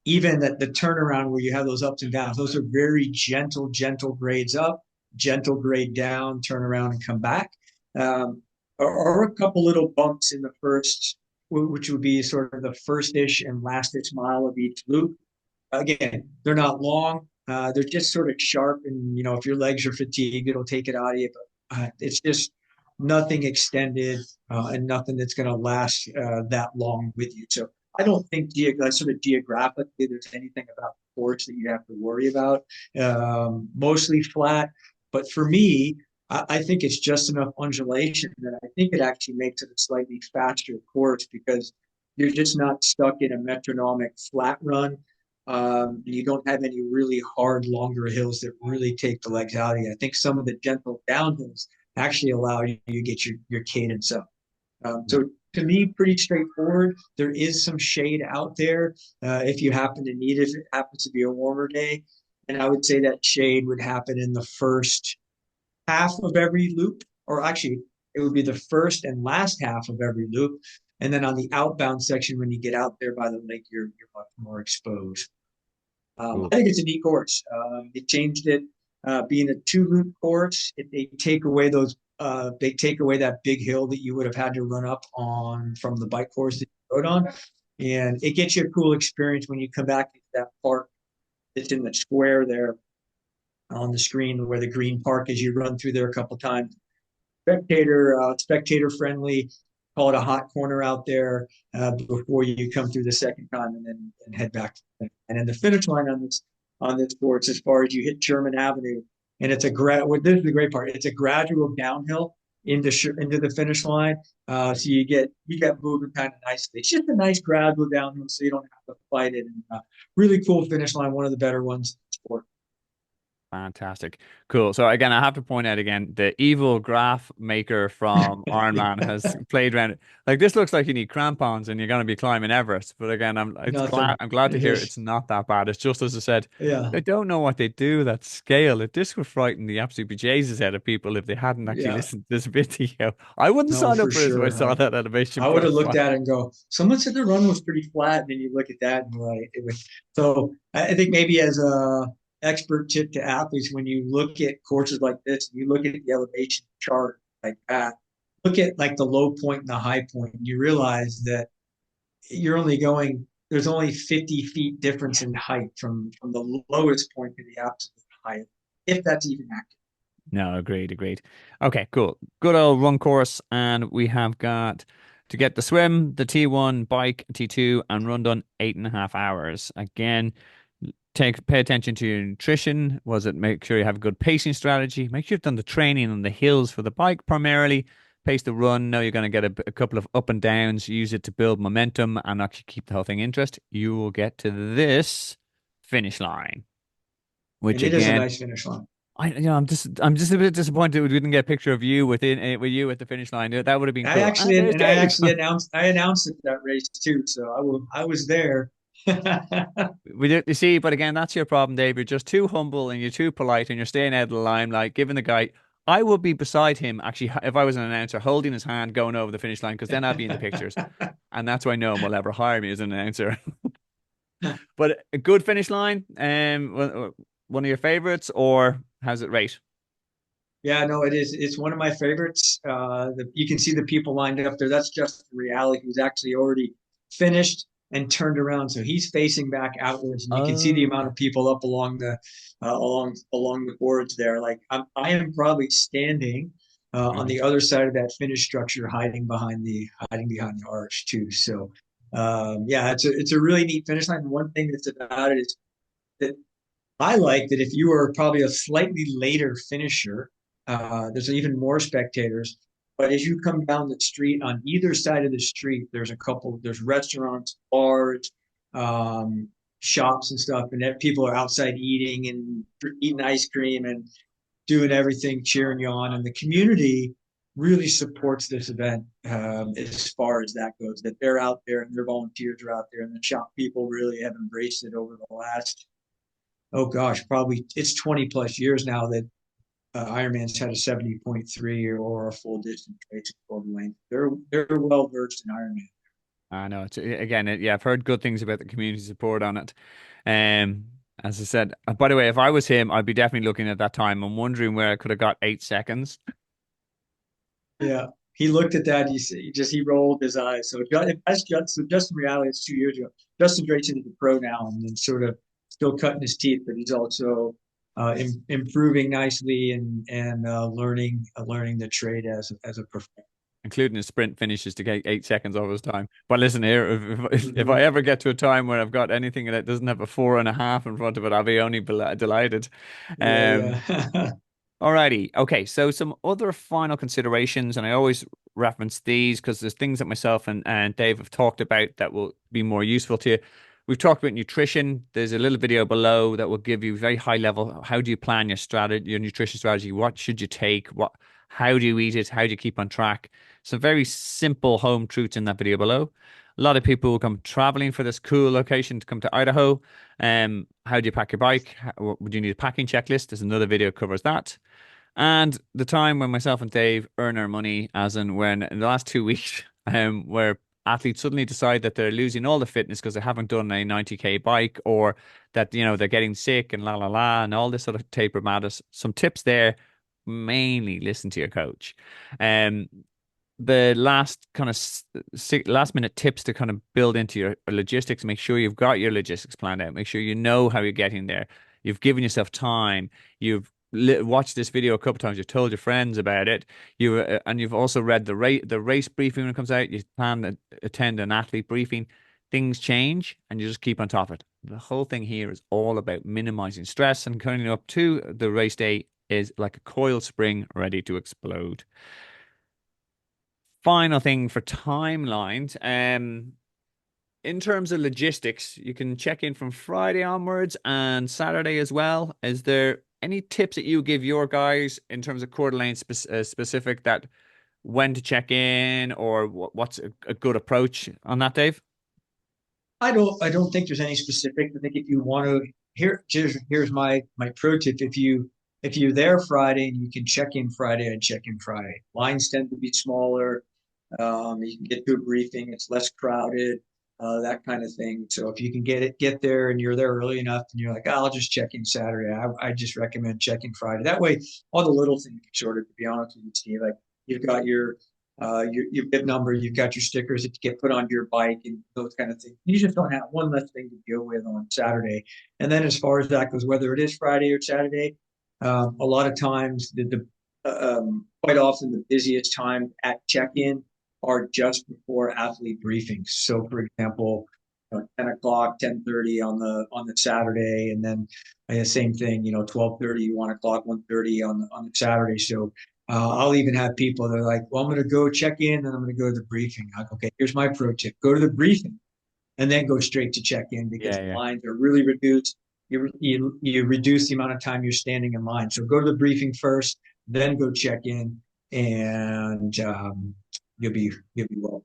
Even that the turnaround where you have those ups and downs, those are very gentle grades up, gentle grade down, turn around and come back. Or a couple little bumps in the first, which would be sort of the first-ish and last-ish mile of each loop. Again, they're not long. They're just sort of sharp, and if your legs are fatigued, it'll take it out of you. But it's just nothing extended and nothing that's going to last that long with you. So I don't think sort of geographically there's anything about the course that you have to worry about. Mostly flat, but for me, I think it's just enough undulation that I think it actually makes it a slightly faster course because you're just not stuck in a metronomic flat run. You don't have any really hard, longer hills that really take the legs out of you. I think some of the gentle downhills actually allow you to get your cadence up. So to me, pretty straightforward. There is some shade out there if you happen to need it, if it happens to be a warmer day. And I would say that shade would happen in the first half of every loop, or actually, it would be the first and last half of every loop. And then on the outbound section, when you get out there by the lake, you're much more exposed. Cool. I think it's a neat course. They changed it, being a 2 loop course. They take away those. They take away that big hill that you would have had to run up on from the bike course that you rode on, and it gets you a cool experience when you come back to that park that's in the square there on the screen where the green park is. You run through there a couple times. Spectator friendly. Call it a hot corner out there before you come through the second time, and then head back. And then the finish line on this course, as far as you hit Sherman Avenue, and it's this is the great part. It's a gradual downhill into the finish line, so you get moving kind of nicely. It's just a nice gradual downhill, so you don't have to fight it. And really cool finish line, one of the better ones in the sport. Fantastic. Cool. So again, I have to point out again, the evil graph maker from Iron Man has played around it. Like this looks like you need crampons and you're going to be climbing Everest. But again, Nothing. I'm glad to It hear just it's not that bad. It's just as I said, yeah, I don't know what they do that scale. This would frighten the absolute bejesus out of people if they hadn't actually yeah. listened to this video. I wouldn't No, sign for up for this if I sure. saw that elevation I would have looked profile. at it and go, someone said the run was pretty flat, and then you look at that and like it was. So I think maybe as a expert tip to athletes, when you look at courses like this, you look at the elevation chart like that, look at like the low point and the high point, and you realize that you're only going. There's only 50 feet difference Yeah. in height from the lowest point to the absolute highest, if that's even accurate. No, agreed. Okay, cool. Good old run course, and we have got to get the swim, the T1, bike, T2, and run done 8.5 hours. Again, pay attention to your nutrition. Was it make sure you have a good pacing strategy? Make sure you've done the training on the hills for the bike primarily. Pace the run. Know you're going to get a couple of up and downs. Use it to build momentum and actually keep the whole thing interest. You will get to this finish line, which And it is a again nice finish line. I'm just a bit disappointed we didn't get a picture of you with you at the finish line. That would have been cool. And there's I Dave. actually announced it that race too, so I was there. We did, you see, but again, that's your problem, Dave. You're just too humble and you're too polite and you're staying out of the limelight, giving the guy. I would be beside him actually if I was an announcer, holding his hand, going over the finish line, because then I'd be in the pictures, and that's why no one will ever hire me as an announcer. But a good finish line, one of your favorites, or how's it rate? Yeah, no, it is. It's one of my favorites. You can see the people lined up there. That's just reality. Who's actually already finished and turned around, so he's facing back outwards, and you can see the amount Oh, of people up along the along the boards there. Like I am probably standing on right. the other side of that finish structure, hiding behind the arch too. So yeah, it's a really neat finish line. One thing that's about it is that I like that if you are probably a slightly later finisher, there's even more spectators. But as you come down the street, on either side of the street, there's restaurants, bars, um, shops and stuff, and people are outside eating ice cream and doing everything, cheering you on. And the community really supports this event as far as that goes. That they're out there and their volunteers are out there, and the shop people really have embraced it over the last oh gosh, probably it's 20 plus years now that Ironman's had a 70.3 or a full distance race in Coeur d'Alene. They're well versed in Ironman. I know. Yeah, I've heard good things about the community support on it. Um, as I said, by the way, if I was him, I'd be definitely looking at that time. I'm wondering where I could have got 8 seconds. Yeah, he looked at that. He rolled his eyes. So Justin reality. It's 2 years ago. Justin Drayton is a pro now and then sort of still cutting his teeth, but he's also improving nicely and learning the trade as a professional. Including his sprint finishes to get 8 seconds over his time. But listen here, if I Mm-hmm. ever get to a time where I've got anything that doesn't have a 4.5 in front of it, I'll be only delighted. Yeah, Um, yeah. Alrighty. Okay. So some other final considerations, and I always reference these because there's things that myself and Dave have talked about that will be more useful to you. We've talked about nutrition. There's a little video below that will give you very high level. How do you plan your strategy, your nutrition strategy? What should you take? How do you eat it? How do you keep on track? Some very simple home truths in that video below. A lot of people will come traveling for this cool location to come to Idaho. How do you pack your bike? Would you need a packing checklist? There's another video that covers that. And the time when myself and Dave earn our money, as in when in the last 2 weeks, where athletes suddenly decide that they're losing all the fitness because they haven't done a 90K bike or that, they're getting sick and la la la and all this sort of taper madness. Some tips there, mainly listen to your coach. Um, the last kind of last minute tips to kind of build into your logistics, make sure you've got your logistics planned out, make sure you know how you're getting there. You've given yourself time. You've watched this video a couple of times. You've told your friends about it. And you've also read the race briefing when it comes out. You plan to attend an athlete briefing. Things change, and you just keep on top of it. The whole thing here is all about minimizing stress and coming up to the race day is like a coil spring ready to explode. Final thing for timelines. In terms of logistics, you can check in from Friday onwards and Saturday as well. Is there any tips that you give your guys in terms of Coeur d'Alene specific that when to check in or what's a good approach on that, Dave? I don't think there's any specific. I think if you want to here's my pro tip. If you're there Friday and you can check in Friday and check in Friday. Lines tend to be smaller. You can get to a briefing. It's less crowded. That kind of thing. So if you can get there and you're there early enough and you're like, oh, I'll just check in Saturday. I just recommend checking Friday. That way, all the little things are sorted. To be honest with you, Steve, like you've got your bib number, you've got your stickers that get put onto your bike and those kind of things. You just don't have one less thing to deal with on Saturday. And then as far as that goes, whether it is Friday or Saturday, a lot of times quite often the busiest time at check-in are just before athlete briefings. So for example, 10 o'clock, 10:30 on the Saturday, and then same thing, 12:30, 1 o'clock, 1:30 on the Saturday. So I'll even have people that are like, well, I'm going to go check in and I'm going to go to the briefing. Like, okay, here's my pro tip. Go to the briefing and then go straight to check in because Yeah, the yeah. lines are really reduced. you reduce the amount of time you're standing in line. So go to the briefing first, then go check in, and you'll be well.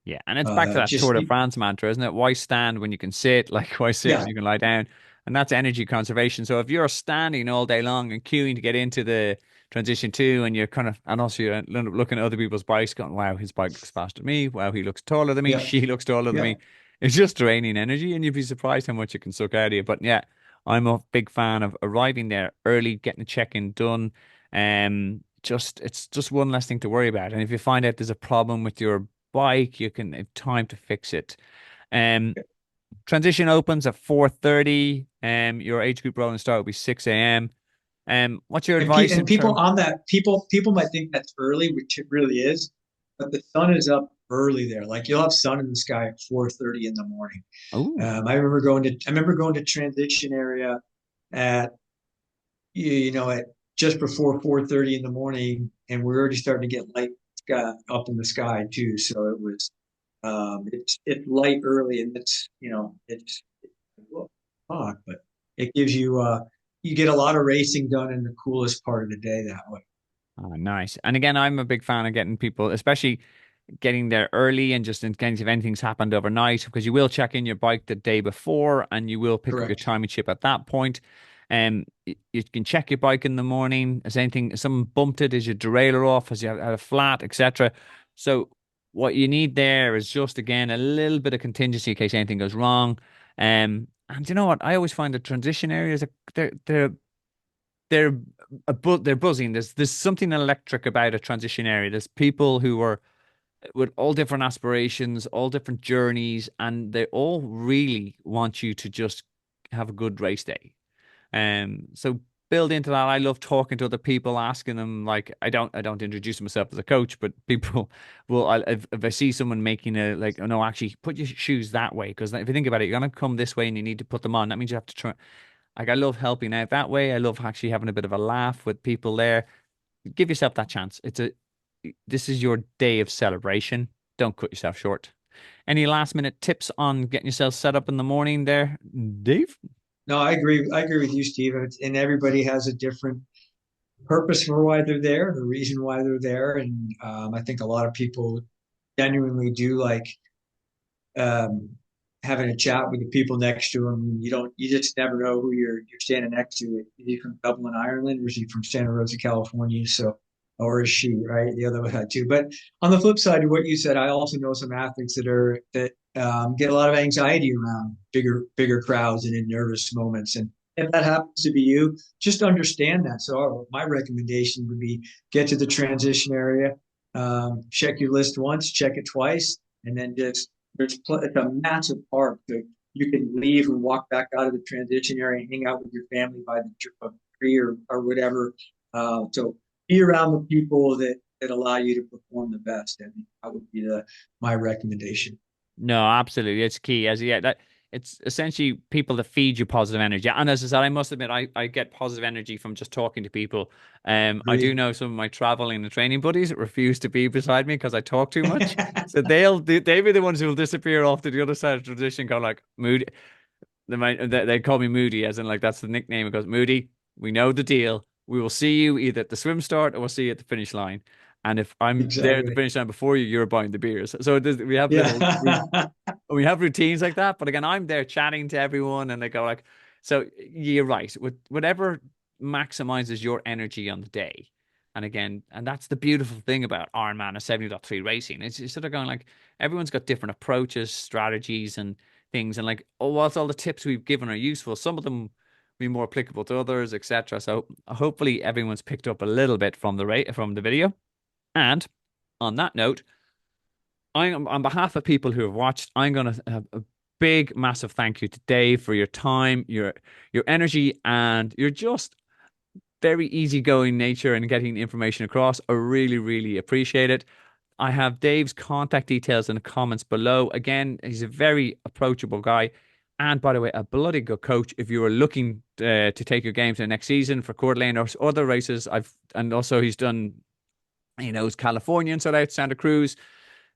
Yeah, and it's back to that Tour Just de France mantra, isn't it? Why stand when you can sit? Like, why sit yeah, when you can lie down? And that's energy conservation. So if you're standing all day long and queuing to get into the transition two, and you're kind of, and also you're looking at other people's bikes, going, "Wow, his bike looks faster than me. Wow, he looks taller than me. yeah, She looks taller than yeah. me." It's just draining energy, and you'd be surprised how much it can suck out of you. But yeah, I'm a big fan of arriving there early, getting the check-in done. Just it's just one less thing to worry about. And if you find out there's a problem with your bike, you can have time to fix it. Um, transition opens at 4:30. Your age group rolling start will be 6 a.m. What's your advice And in people terms? on that people might think that's early, which it really is, but the sun is up early there. Like you'll have sun in the sky at 4:30 in the morning. Oh, I remember going to transition area at at just before 4:30 in the morning, and we're already starting to get light up in the sky too. So it's light early, and it's well, fuck, but it gives you get a lot of racing done in the coolest part of the day that way. nice. And again, I'm a big fan of getting people, especially getting there early and just in case if anything's happened overnight, because you will check in your bike the day before and you will pick up your Correct. timing chip at that point. You can check your bike in the morning. Is anything, if someone bumped it, is your derailleur off? Has you had a flat, etc. So what you need there is just again a little bit of contingency in case anything goes wrong. And you know what? I always find the transition areas they're they're buzzing. There's something electric about a transition area. There's people who are with all different aspirations, all different journeys, and they all really want you to just have a good race day. So build into that. I love talking to other people, asking them like I don't introduce myself as a coach, but people will if I see someone making a like, oh no, actually put your shoes that way because if you think about it, you're gonna come this way and you need to put them on. That means you have to try. Like I love helping out that way. I love actually having a bit of a laugh with people there. Give yourself that chance. This is your day of celebration. Don't cut yourself short. Any last minute tips on getting yourself set up in the morning there, Dave? No, I agree. I agree with you, Steve. And everybody has a different purpose for why they're there, the reason why they're there, and I think a lot of people genuinely do like um, having a chat with the people next to them. You just never know who you're standing next to. Is he from Dublin, Ireland, or is he from Santa Rosa, California? So, or is she, right? The other way too. But on the flip side of what you said, I also know some athletes that get a lot of anxiety around bigger crowds and in nervous moments. And if that happens to be you, just understand that. So my recommendation would be get to the transition area, check your list once, check it twice, and then it's a massive park. So you can leave and walk back out of the transition area and hang out with your family by the tree or whatever. So be around the people that allow you to perform the best. I think that would be my recommendation. No, absolutely. It's key. As yeah, that it's essentially people that feed you positive energy. And as I said, I must admit, I get positive energy from just talking to people. I do Agreed. know some of my traveling and training buddies refuse to be beside me because I talk too much. So they'll be the ones who will disappear off to the other side of the tradition, kind of like Moody. They call me Moody, as in like that's the nickname. It goes, Moody, we know the deal. We will see you either at the swim start or we'll see you at the finish line. And if I'm there at the Exactly. finish line before you, you're buying the beers. So we have Yeah. we have routines like that. But again, I'm there chatting to everyone, and they go like, so you're right. With whatever maximizes your energy on the day. And again, and that's the beautiful thing about Ironman and 70.3 racing. It's sort of going like everyone's got different approaches, strategies, and things. And like, oh, whilst all the tips we've given are useful, some of them be more applicable to others, etc. So hopefully everyone's picked up a little bit from from the video. And on that note, on behalf of people who have watched, I'm going to have a big, massive thank you to Dave for your time, your energy, and your just very easygoing nature and getting information across. I really, really appreciate it. I have Dave's contact details in the comments below. Again, he's a very approachable guy. And by the way, a bloody good coach. If you are looking to take your game to the next season for Coeur d'Alene or other races, and also he's done, he knows California inside out, Santa Cruz,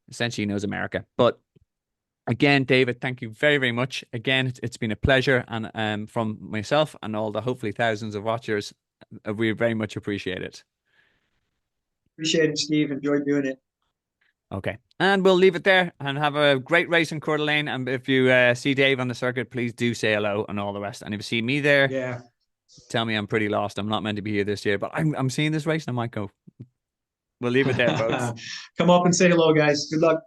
essentially he knows America. But Again, David, thank you very, very much. Again, it's been a pleasure. And from myself and all the hopefully thousands of watchers, we very much appreciate it. Appreciate it, Steve. Enjoyed doing it. Okay. And we'll leave it there and have a great race in Coeur d'Alene. And if you see Dave on the circuit, please do say hello and all the rest. And if you see me there, Yeah. tell me I'm pretty lost. I'm not meant to be here this year, but I'm seeing this race and I might go. We'll leave it there, folks. Come up and say hello, guys. Good luck.